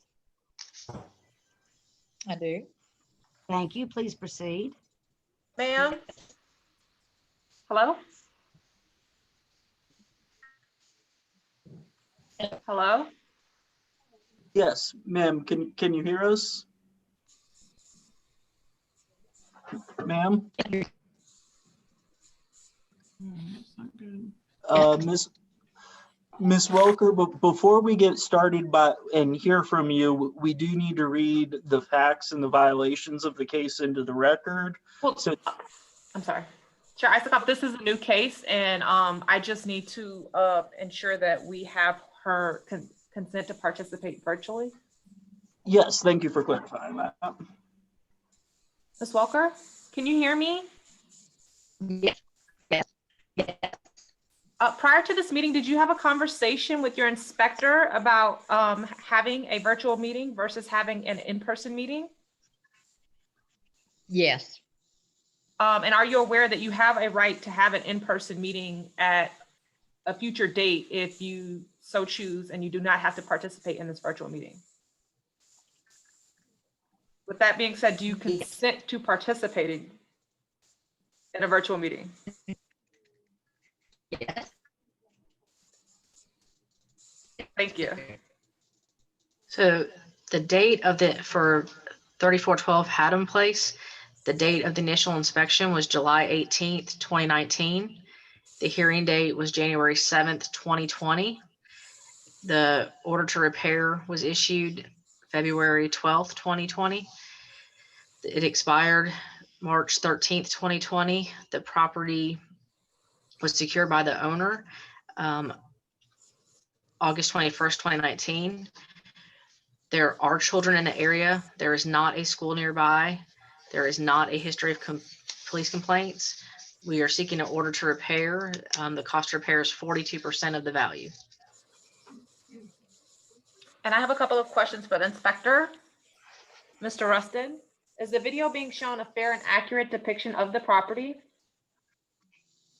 I do. Thank you. Please proceed. Ma'am? Hello? Hello? Yes, ma'am. Can you hear us? Ma'am? Miss Welker, but before we get started and hear from you, we do need to read the facts and the violations of the case into the record. Well, so I'm sorry. Sure, I forgot this is a new case, and I just need to ensure that we have her consent to participate virtually. Yes, thank you for clarifying that. Ms. Walker, can you hear me? Yes. Yes. Yes. Prior to this meeting, did you have a conversation with your inspector about having a virtual meeting versus having an in-person meeting? Yes. And are you aware that you have a right to have an in-person meeting at a future date if you so choose and you do not have to participate in this virtual meeting? With that being said, do you consent to participating in a virtual meeting? Yes. Thank you. So the date of for 3412 Haddam Place, the date of the initial inspection was July 18th, 2019. The hearing date was January 7th, 2020. The order to repair was issued February 12th, 2020. It expired March 13th, 2020. The property was secured by the owner August 21st, 2019. There are children in the area. There is not a school nearby. There is not a history of police complaints. We are seeking an order to repair. The cost to repair is 42% of the value. And I have a couple of questions for the inspector. Mr. Rustin, is the video being shown a fair and accurate depiction of the property?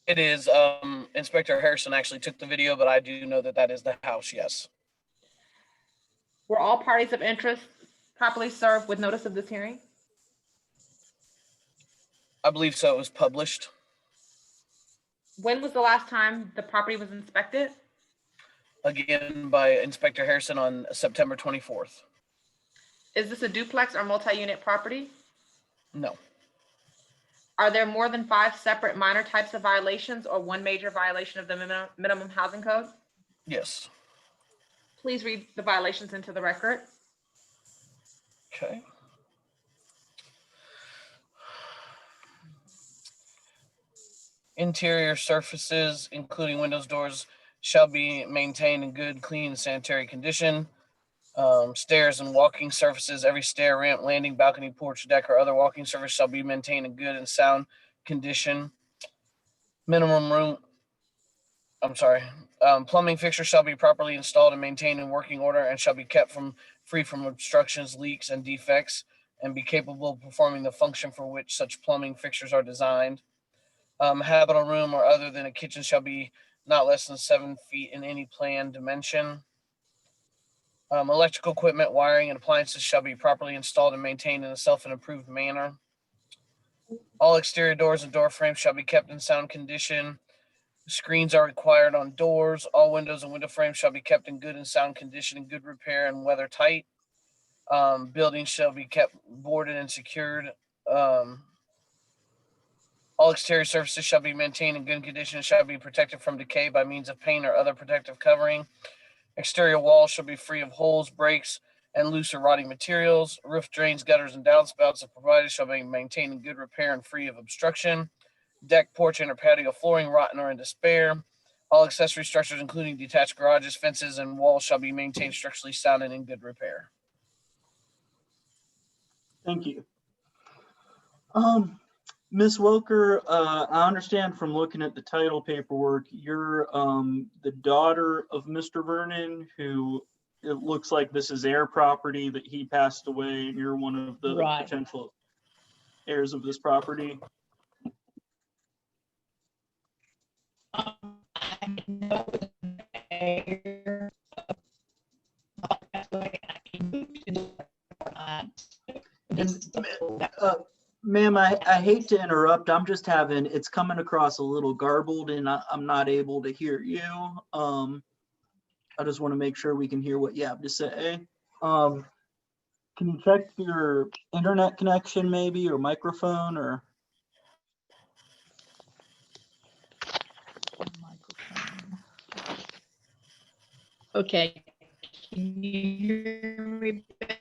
It is. Inspector Harrison actually took the video, but I do know that that is the house, yes. Were all parties of interest properly served with notice of this hearing? I believe so. It was published. When was the last time the property was inspected? Again, by Inspector Harrison on September 24th. Is this a duplex or multi-unit property? No. Are there more than 5 separate minor types of violations or one major violation of the minimum housing code? Yes. Please read the violations into the record. Okay. Interior surfaces, including windows, doors, shall be maintained in good, clean, sanitary condition. Stairs and walking surfaces, every stair, ramp, landing, balcony, porch, deck, or other walking surface shall be maintained in good and sound condition. Plumbing fixtures shall be properly installed and maintained in working order and shall be kept free from obstructions, leaks, and defects, and be capable of performing the function for which such plumbing fixtures are designed. Habitable room or other than a kitchen shall be not less than 7 feet in any planned dimension. Electrical equipment, wiring, and appliances shall be properly installed and maintained in a self and approved manner. All exterior doors and door frames shall be kept in sound condition. Screens are required on doors. All windows and window frames shall be kept in good and sound condition and good repair and weather tight. Buildings shall be kept boarded and secured. All exterior surfaces shall be maintained in good condition and shall be protected from decay by means of paint or other protective covering. Exterior walls shall be free of holes, breaks, and loose or rotting materials. Roof drains, gutters, and downspouts, if provided, shall be maintained in good repair and free of obstruction. Deck, porch, and or patio flooring rotten or in despair. All accessory structures, including detached garages, fences, and walls, shall be maintained structurally sound and in good repair. Thank you. Ms. Welker, I understand from looking at the title paperwork, you're the daughter of Mr. Vernon, who it looks like this is heir property that he passed away, and you're one of the Right. potential heirs of this property. Ma'am, I hate to interrupt. I'm just having, it's coming across a little garbled and I'm not able to hear you. I just want to make sure we can hear what you have to say. Can you check your internet connection maybe, or microphone, or? Okay. Can you hear me better?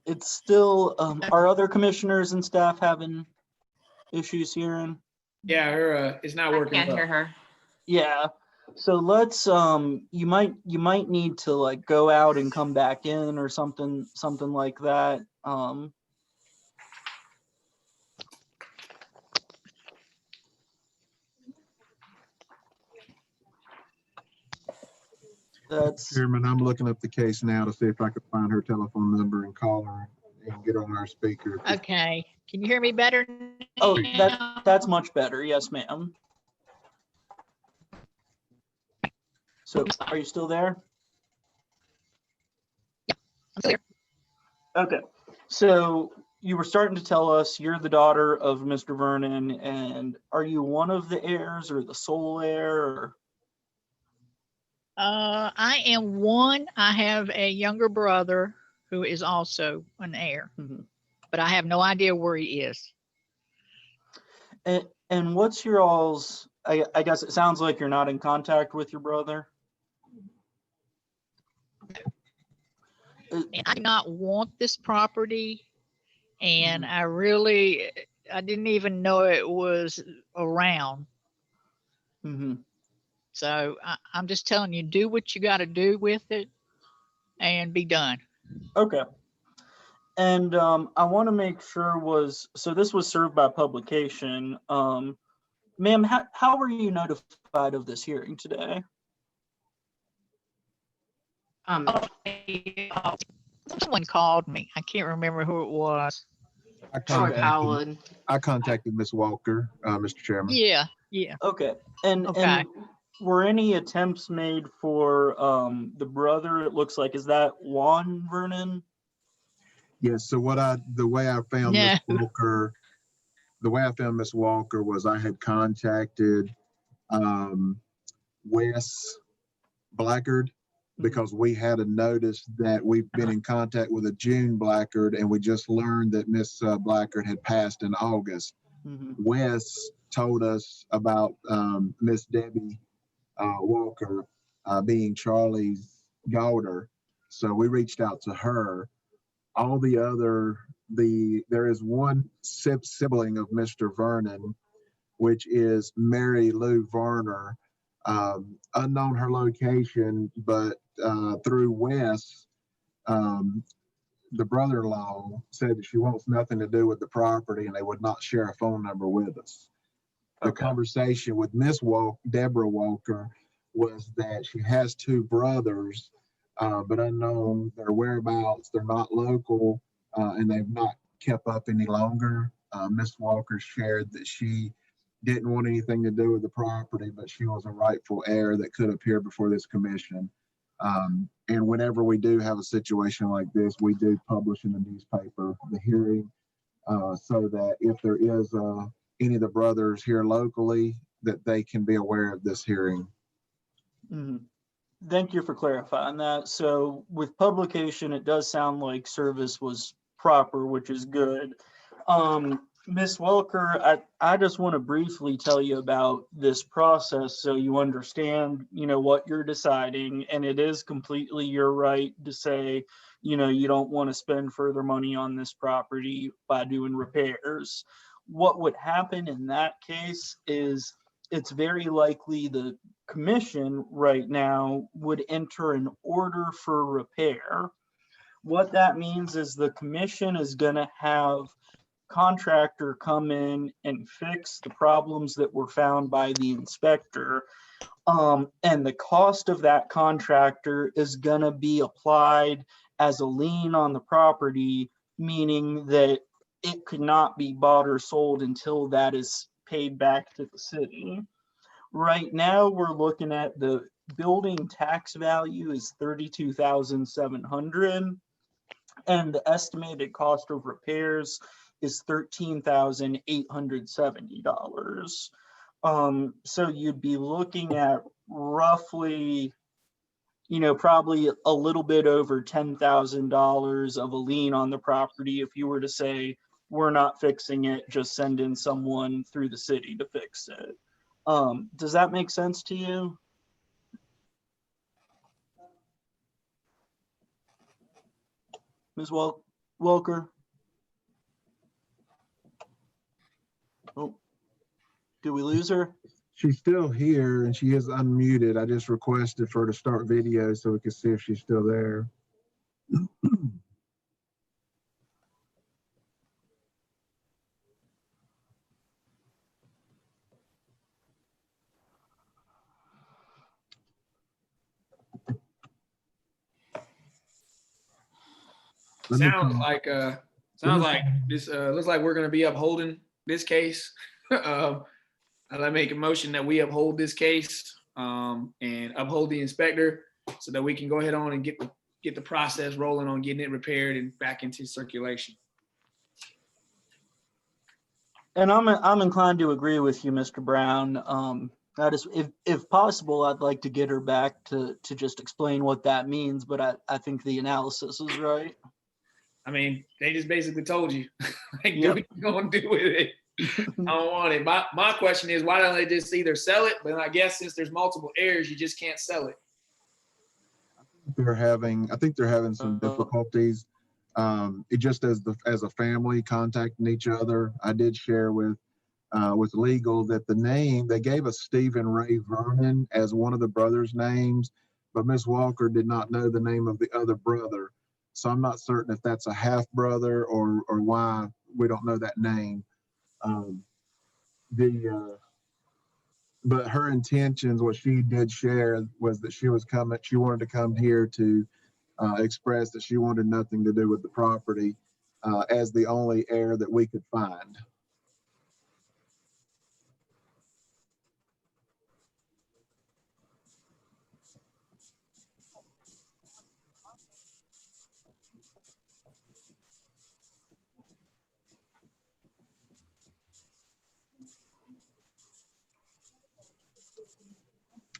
It's still, are other commissioners and staff having issues hearing? Yeah, her it's not working. I can't hear her. Yeah, so let's, you might need to like go out and come back in or something like that. That's Chairman, I'm looking up the case now to see if I could find her telephone number and call her and get on our speaker. Okay. Can you hear me better? Oh, now? that's much better. Yes, ma'am. So are you still there? Yeah, I'm still here. Okay. So you were starting to tell us you're the daughter of Mr. Vernon, and are you one of the heirs or the sole heir? Or? I am one. I have a younger brother who is also an heir, but I have no idea where he is. And what's your all's, I guess it sounds like you're not in contact with your brother. And I do not want this property, and I didn't even know it was around. So I'm just telling you, do what you got to do with it and be done. Okay. And I want to make sure so this was served by publication. Ma'am, how were you notified of this hearing today? Someone called me. I can't remember who it was. I contacted Ms. Walker, Mr. Chairman. Yeah. Okay. And were any attempts made for the brother? It looks like, is that Juan Vernon? Yes. So the way I found Ms. Walker was I had contacted Wes Blackard, because we had a notice that we've been in contact with a June Blackard, and we just learned that Miss Blackard had passed in August. Wes told us about Miss Debbie Walker being Charlie's daughter, so we reached out to her. All there is one sibling of Mr. Vernon, which is Mary Lou Varner. Unknown her location, but through Wes, the brother-in-law said that she wants nothing to do with the property and they would not share a phone number with us. The conversation with Miss Deborah Walker was that she has two brothers, but unknown their whereabouts. They're not local, and they've not kept up any longer. Miss Walker shared that she didn't want anything to do with the property, but she was a rightful heir that could appear before this commission. And whenever we do have a situation like this, we do publish in the newspaper the hearing, so that if there is any of the brothers here locally, that they can be aware of this hearing. Mhm. Thank you for clarifying that. So with publication, it does sound like service was proper, which is good. Ms. Welker, I just want to briefly tell you about this process so you understand, what you're deciding. And it is completely your right to say, you don't want to spend further money on this property by doing repairs. What would happen in that case is it's very likely the commission right now would enter an order for repair. What that means is the commission is going to have contractor come in and fix the problems that were found by the inspector. And the cost of that contractor is going to be applied as a lien on the property, meaning that it could not be bought or sold until that is paid back to the city. Right now, we're looking at the building tax value is $32,700, and the estimated cost of repairs is $13,870. So you'd be looking at roughly, probably a little bit over $10,000 of a lien on the property if you were to say, we're not fixing it, just send in someone through the city to fix it. Does that make sense to you? Ms. Welker? Oh, did we lose her? She's still here and she is unmuted. I just requested for her to start video so we can see if she's still there. Sounds like this looks like we're going to be upholding this case. I make a motion that we uphold this case and uphold the inspector so that we can go ahead on and get the process rolling on getting it repaired and back into circulation. And I'm inclined to agree with you, Mr. Brown. If possible, I'd like to get her back to just explain what that means, but I think the analysis is right. I mean, they just basically told you, like, Yep. do what you're going to do with it. I don't want it. My question is, why don't they just either sell it? But I guess since there's multiple heirs, you just can't sell it. I think they're having some difficulties. It just as a family contacting each other. I did share with legal that the name they gave us Stephen Ray Vernon as one of the brothers' names, but Miss Walker did not know the name of the other brother. So I'm not certain if that's a half brother or why we don't know that name. But her intentions, what she did share was that she wanted to come here to express that she wanted nothing to do with the property as the only heir that we could find.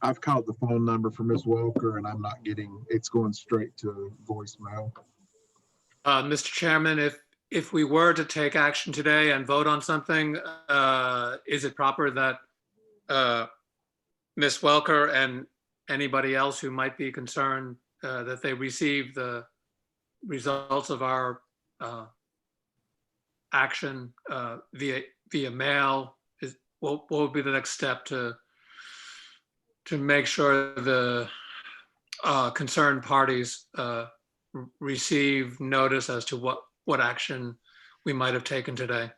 I've called the phone number for Miss Welker and I'm not getting, it's going straight to voicemail. Mr. Chairman, if we were to take action today and vote on something, is it proper that Ms. Welker and anybody else who might be concerned that they receive the results of our action via mail? What would be the next step to make sure the concerned parties receive notice as to what action we might have taken today?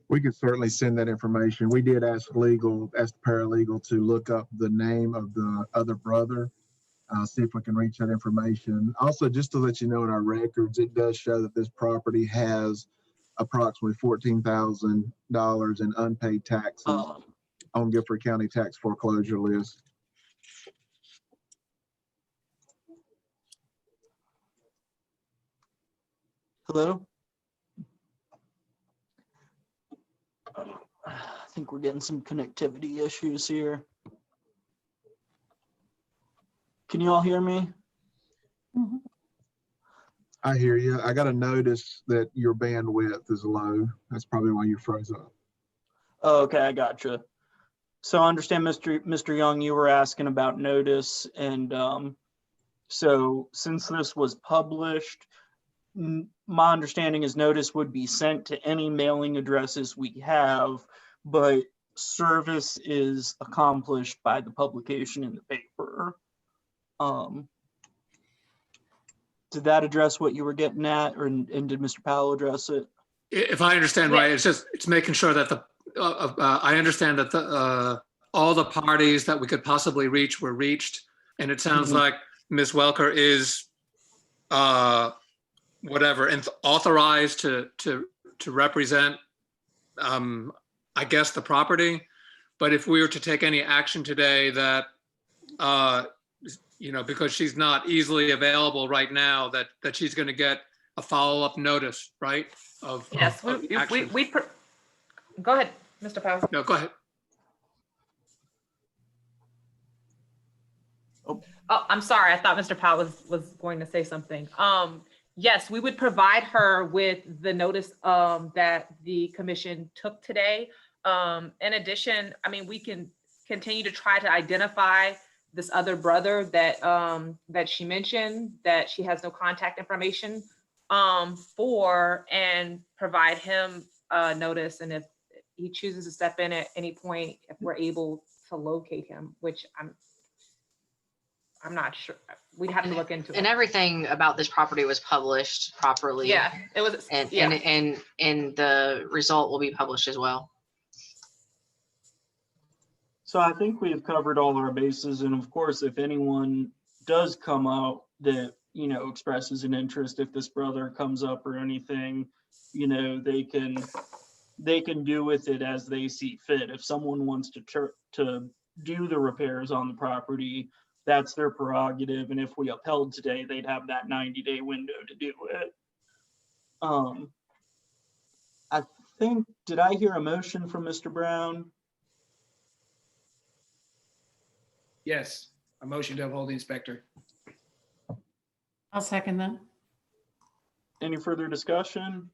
We could certainly send that information. We did ask the paralegal to look up the name of the other brother, see if we can reach that information. Also, just to let you know, in our records, it does show that this property has approximately $14,000 in unpaid taxes on Guilford County tax foreclosure list. Hello? I think we're getting some connectivity issues here. Can you all hear me? I hear you. I got a notice that your bandwidth is low. That's probably why you froze up. Oh, okay, I gotcha. So I understand, Mr. Young, you were asking about notice, and so since this was published, my understanding is notice would be sent to any mailing addresses we have, but service is accomplished by the publication in the paper. Did that address what you were getting at, or and did Mr. Powell address it? If I understand right, it's making sure that I understand that all the parties that we could possibly reach were reached, and it sounds like Ms. Welker is whatever, and authorized to represent, I guess, the property. But if we were to take any action today that, because she's not easily available right now, that she's going to get a follow-up notice, right? Yes, of action. Go ahead, Mr. Powell. No, go ahead. Oh, I'm sorry. I thought Mr. Powell was going to say something. Yes, we would provide her with the notice that the commission took today. In addition, I mean, we can continue to try to identify this other brother that she mentioned that she has no contact information for, and provide him notice. And if he chooses to step in at any point, if we're able to locate him, which I'm not sure. We'd have to look into it. And everything about this property was published properly. Yeah, it was. And Yeah. and the result will be published as well. So I think we've covered all our bases, and of course, if anyone does come out that, expresses an interest, if this brother comes up or anything, they can do with it as they see fit. If someone wants to do the repairs on the property, that's their prerogative, and if we upheld today, they'd have that 90-day window to do it. I think, did I hear a motion from Mr. Brown? Yes, a motion to uphold the inspector. I'll second that. Any further discussion?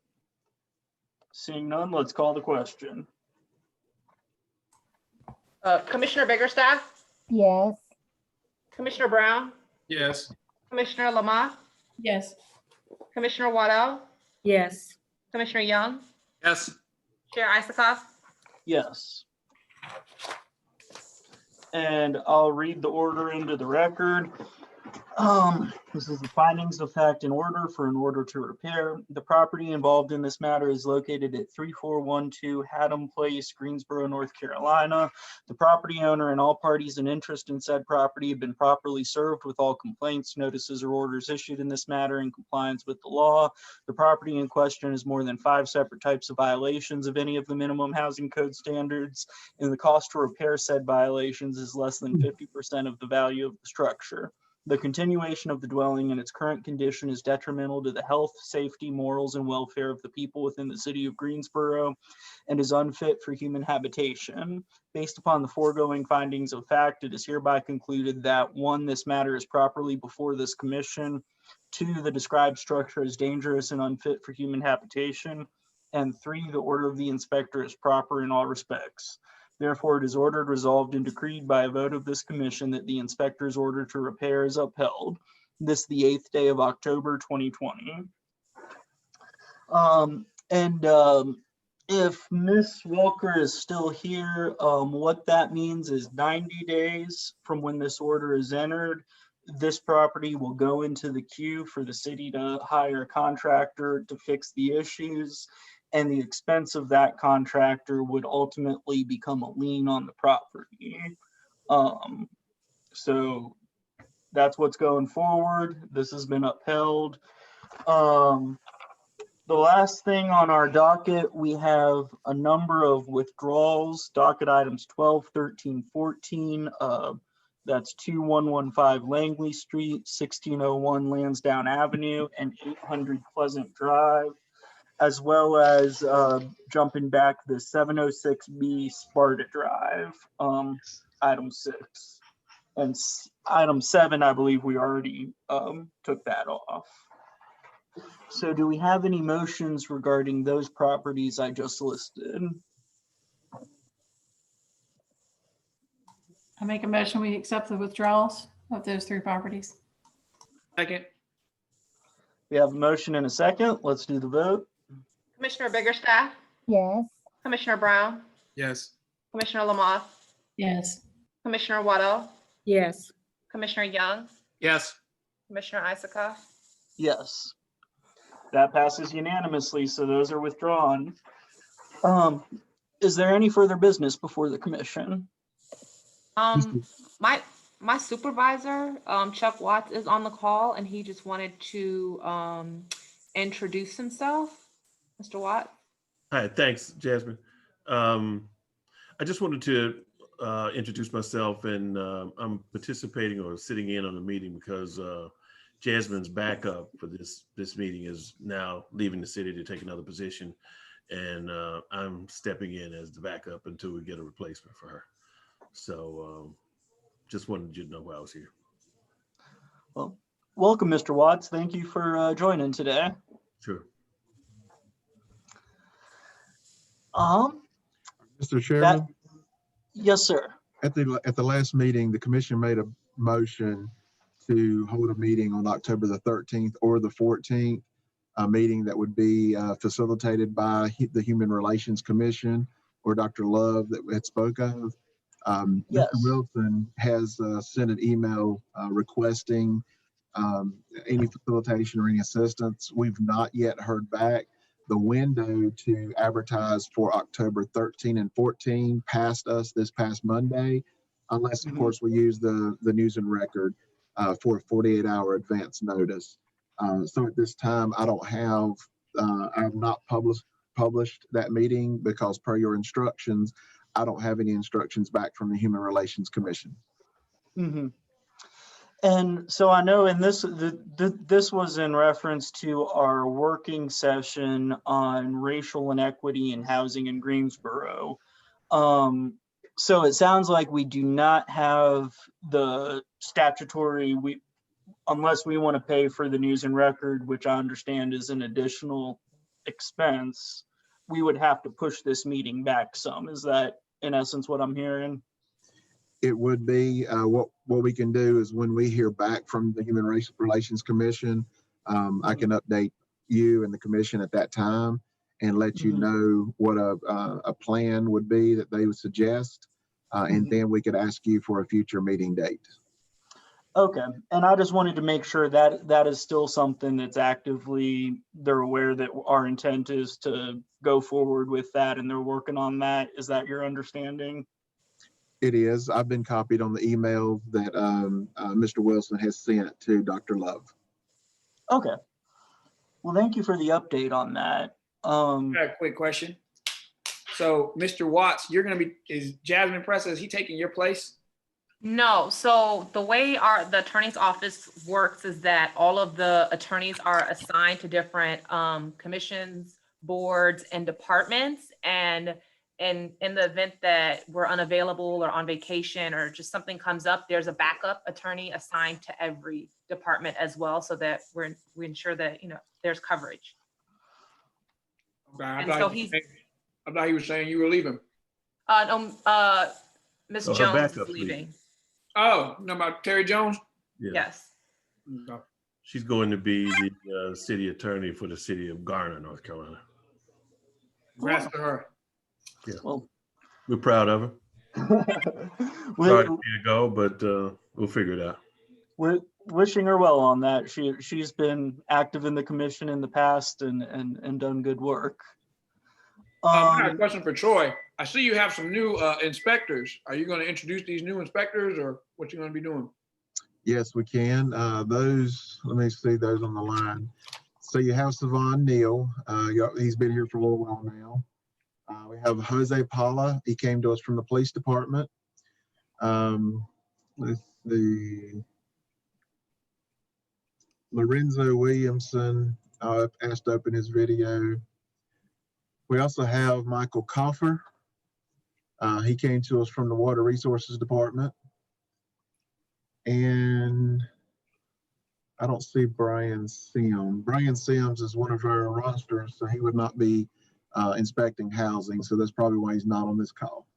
Seeing none, let's call the question. Commissioner Biggerstaff? Yes. Commissioner Brown? Yes. Commissioner Lamont? Yes. Commissioner Waddell? Yes. Commissioner Young? Yes. Chair Isikoff? Yes. And I'll read the order into the record. This is the findings of fact in order for an order to repair. The property involved in this matter is located at 3412 Haddam Place, Greensboro, North Carolina. The property owner and all parties in interest in said property have been properly served with all complaints, notices, or orders issued in this matter in compliance with the law. The property in question has more than 5 separate types of violations of any of the minimum housing code standards, and the cost to repair said violations is less than 50% of the value of the structure. The continuation of the dwelling in its current condition is detrimental to the health, safety, morals, and welfare of the people within the city of Greensboro and is unfit for human habitation. Based upon the foregoing findings of fact, it is hereby concluded that 1, this matter is properly before this commission, 2, the described structure is dangerous and unfit for human habitation, and 3, the order of the inspector is proper in all respects. Therefore, it is ordered, resolved, and decreed by a vote of this commission that the inspector's order to repair is upheld. This the 8th day of October, 2020. If Ms. Welker is still here, what that means is 90 days from when this order is entered, this property will go into the queue for the city to hire a contractor to fix the issues. And the expense of that contractor would ultimately become a lien on the property. So that's what's going forward. This has been upheld. The The last thing on our docket, we have a number of withdrawals, docket items 12, 13, 14. That's 2115 Langley Street, 1601 Lansdowne Avenue, and 800 Pleasant Drive, as well as jumping back the 706B Sparta Drive, item 6. And item 7, I believe we already took that off. So do we have any motions regarding those properties I just listed? I make a motion, we accept the withdrawals of those 3 properties. Second. We have a motion and a second. Let's do the vote. Commissioner Biggerstaff, Yes. Commissioner Brown, Yes. Commissioner Lamothe, Yes. Commissioner Waddell, Yes. Commissioner Young, Yes. Commissioner Isikoff. Yes. That passes unanimously, so those are withdrawn. Is there any further business before the commission? My supervisor, Chuck Watts, is on the call, and he just wanted to introduce himself. Mr. Watts. Hi, thanks, Jasmine. I just wanted to introduce myself, and I'm participating or sitting in on the meeting because Jasmine's backup for this meeting is now leaving the city to take another position, and I'm stepping in as the backup until we get a replacement for her. So just wanted you to know why I was here. Well, welcome, Mr. Watts. Thank you for joining today. Sure. Mr. Chairman? Yes, sir. At the last meeting, the commission made a motion to hold a meeting on October the 13th or the 14th, a meeting that would be facilitated by the Human Relations Commission or Dr. Love that we had spoke of. Yes. Mr. Wilson has sent an email requesting any facilitation or any assistance. We've not yet heard back. The window to advertise for October 13 and 14 passed us this past Monday, unless of course we use the News and Record for a 48-hour advance notice. So at this time, I have not published that meeting because per your instructions, I don't have any instructions back from the Human Relations Commission. Mm-hmm. And so I know in this was in reference to our working session on racial inequity in housing in Greensboro. So it sounds like we do not have the statutory, unless we want to pay for the News and Record, which I understand is an additional expense, we would have to push this meeting back some. Is that in essence what I'm hearing? It would be what we can do is when we hear back from the Human Relations Commission, I can update you and the commission at that time and let you know what a plan would be that they would suggest, and then we could ask you for a future meeting date. Okay, and I just wanted to make sure that that is still something that's actively, they're aware that our intent is to go forward with that and they're working on that. Is that your understanding? It is. I've been copied on the email that Mr. Wilson has sent to Dr. Love. Okay. Well, thank you for the update on that. I got a quick question. So, Mr. Watts, is Jasmine Press, is he taking your place? No, so the way the attorney's office works is that all of the attorneys are assigned to different commissions, boards, and departments. And in the event that we're unavailable or on vacation or just something comes up, there's a backup attorney assigned to every department as well, so that we ensure that there's coverage. Okay, I thought he was saying you were leaving. No, Ms. her Jones is backup's leaving. Oh, no, about Terry Jones? Yeah. Yes. No. She's going to be the city attorney for the city of Garner, North Carolina. Congrats to her. Yeah. Well, we're proud of her. Sorry to go, but we'll figure it out. We're wishing her well on that. She's been active in the commission in the past and done good work. I got a question for Troy. I see you have some new inspectors. Are you going to introduce these new inspectors, or what you going to be doing? Yes, we can. Let me see those on the line. So you have Savon Neal. He's been here for a little while now. We have Jose Paula. He came to us from the police department. Let's see. Lorenzo Williamson, asked to open his video. We also have Michael Coffer. He came to us from the Water Resources Department. And I don't see Brian Sims. Brian Sims is one of our rosters, so he would not be inspecting housing. So that's probably why he's not on this call.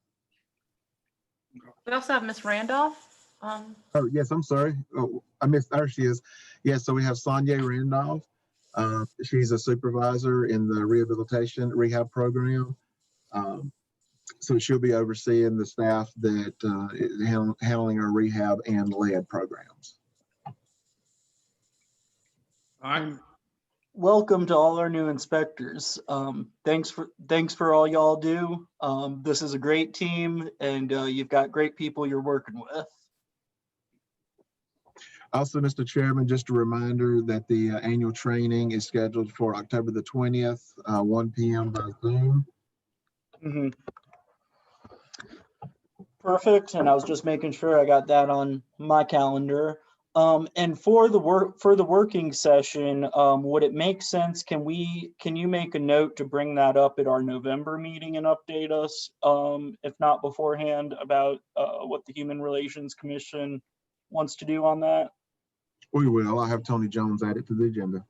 We also have Miss Randolph. Oh, yes, I'm sorry. Oh, I missed, there she is. Yes, so we have Sanjay Randolph. She's a supervisor in the rehab program. So she'll be overseeing the staff that is handling our rehab and lead programs. Welcome to all our new inspectors. Thanks for all y'all do. This is a great team, and you've got great people you're working with. Also, Mr. Chairman, just a reminder that the annual training is scheduled for October the 20th, 1 p.m. by Zoom. Mm-hmm. Perfect. And I was just making sure I got that on my calendar. And for the working session, would it make sense? Can you make a note to bring that up at our November meeting and update us, if not beforehand, about what the Human Relations Commission wants to do on that? We will. I'll have Tony Jones add it to the agenda.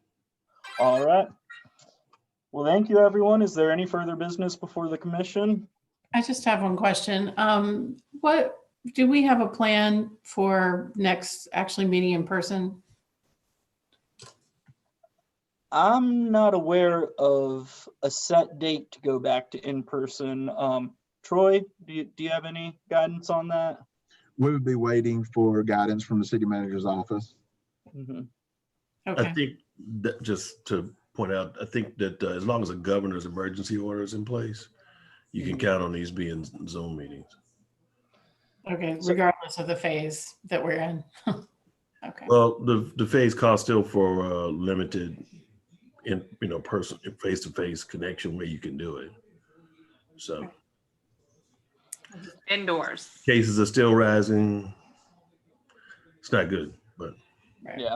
All right. Well, thank you, everyone. Is there any further business before the commission? I just have one question. What do we have a plan for next actually meeting in person? I'm not aware of a set date to go back to in person. Troy, do you have any guidance on that? We would be waiting for guidance from the city manager's office. Mm-hmm. Okay. I think that, just to point out, I think that as long as the governor's emergency order is in place, you can count on these being Zoom meetings. Okay, regardless of the phase that we're in. Okay. Well, the phase calls still for limited, person face-to-face connection where you can do it. So Indoors. cases are still rising. It's not good, but yeah.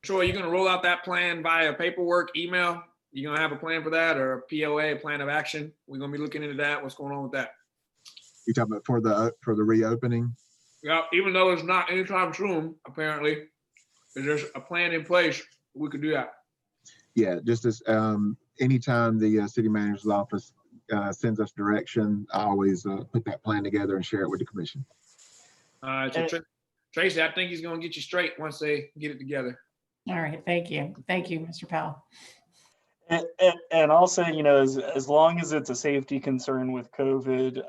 Troy, you're gonna roll out that plan via paperwork, email? You gonna have a plan for that, or a POA, a plan of action? We're gonna be looking into that. What's going on with that? You talking about for the reopening? Yeah, even though it's not anytime soon, apparently, if there's a plan in place, we could do that. Yeah, just as anytime the city manager's office sends us direction, I always put that plan together and share it with the commission. Tracy, I think he's gonna get you straight once they get it together. All right, thank you, Mr. Powell. And I'll say, as long as it's a safety concern with COVID,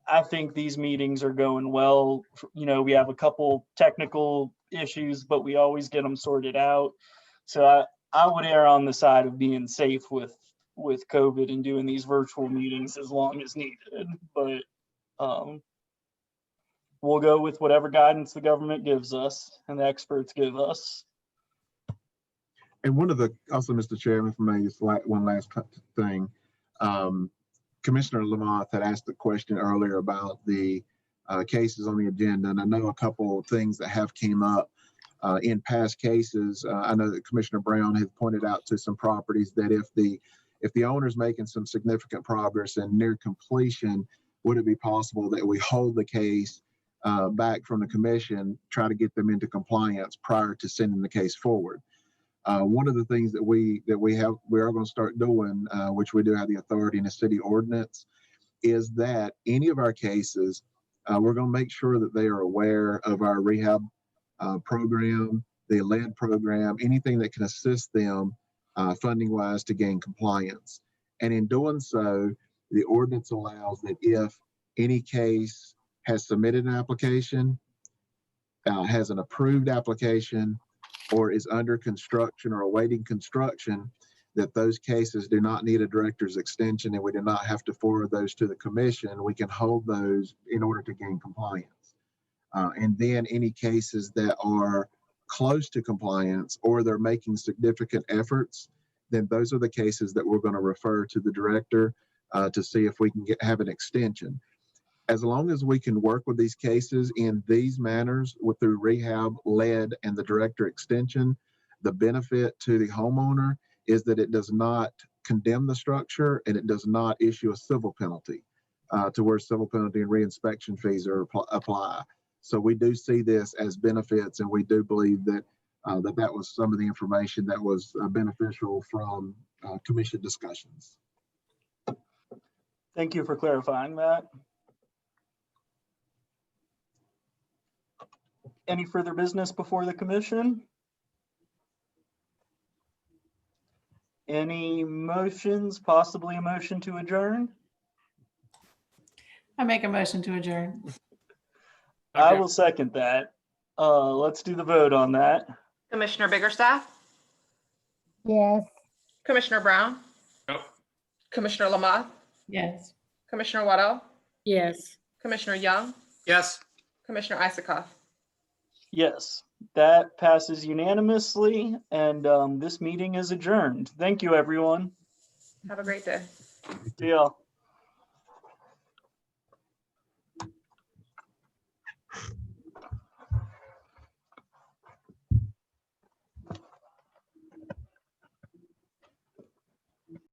I think these meetings are going well. We have a couple technical issues, but we always get them sorted out. So I would err on the side of being safe with COVID and doing these virtual meetings as long as needed. But we'll go with whatever guidance the government gives us and the experts give us. And also, Mr. Chairman, for me, it's like one last thing. Commissioner Lamont had asked the question earlier about the cases on the agenda, and I know a couple of things that have came up in past cases. I know that Commissioner Brown had pointed out to some properties that if the owner's making some significant progress and near completion, would it be possible that we hold the case back from the commission, try to get them into compliance prior to sending the case forward? One of the things that we are going to start doing, which we do have the authority in the city ordinance, is that any of our cases, we're going to make sure that they are aware of our rehab program, the lead program, anything that can assist them funding wise to gain compliance. And in doing so, the ordinance allows that if any case has submitted an application, has an approved application, or is under construction or awaiting construction, that those cases do not need a director's extension and we do not have to forward those to the commission. We can hold those in order to gain compliance. And then any cases that are close to compliance or they're making significant efforts, then those are the cases that we're going to refer to the director to see if we can have an extension. As long as we can work with these cases in these manners through rehab, lead, and the director extension, the benefit to the homeowner is that it does not condemn the structure and it does not issue a civil penalty to where civil penalty and reinspection fees are apply. So we do see this as benefits, and we do believe that that was some of the information that was beneficial from commission discussions. Thank you for clarifying that. Any further business before the commission? Any motions, possibly a motion to adjourn? I make a motion to adjourn. I will second that. Let's do the vote on that. Commissioner Biggerstaff, Yes. Commissioner Brown, Nope. Commissioner Lamont, Yes. Commissioner Waddell, Yes. Commissioner Young, Yes. Commissioner Isikoff. Yes, that passes unanimously, and this meeting is adjourned. Thank you, everyone. Have a great day. See y'all.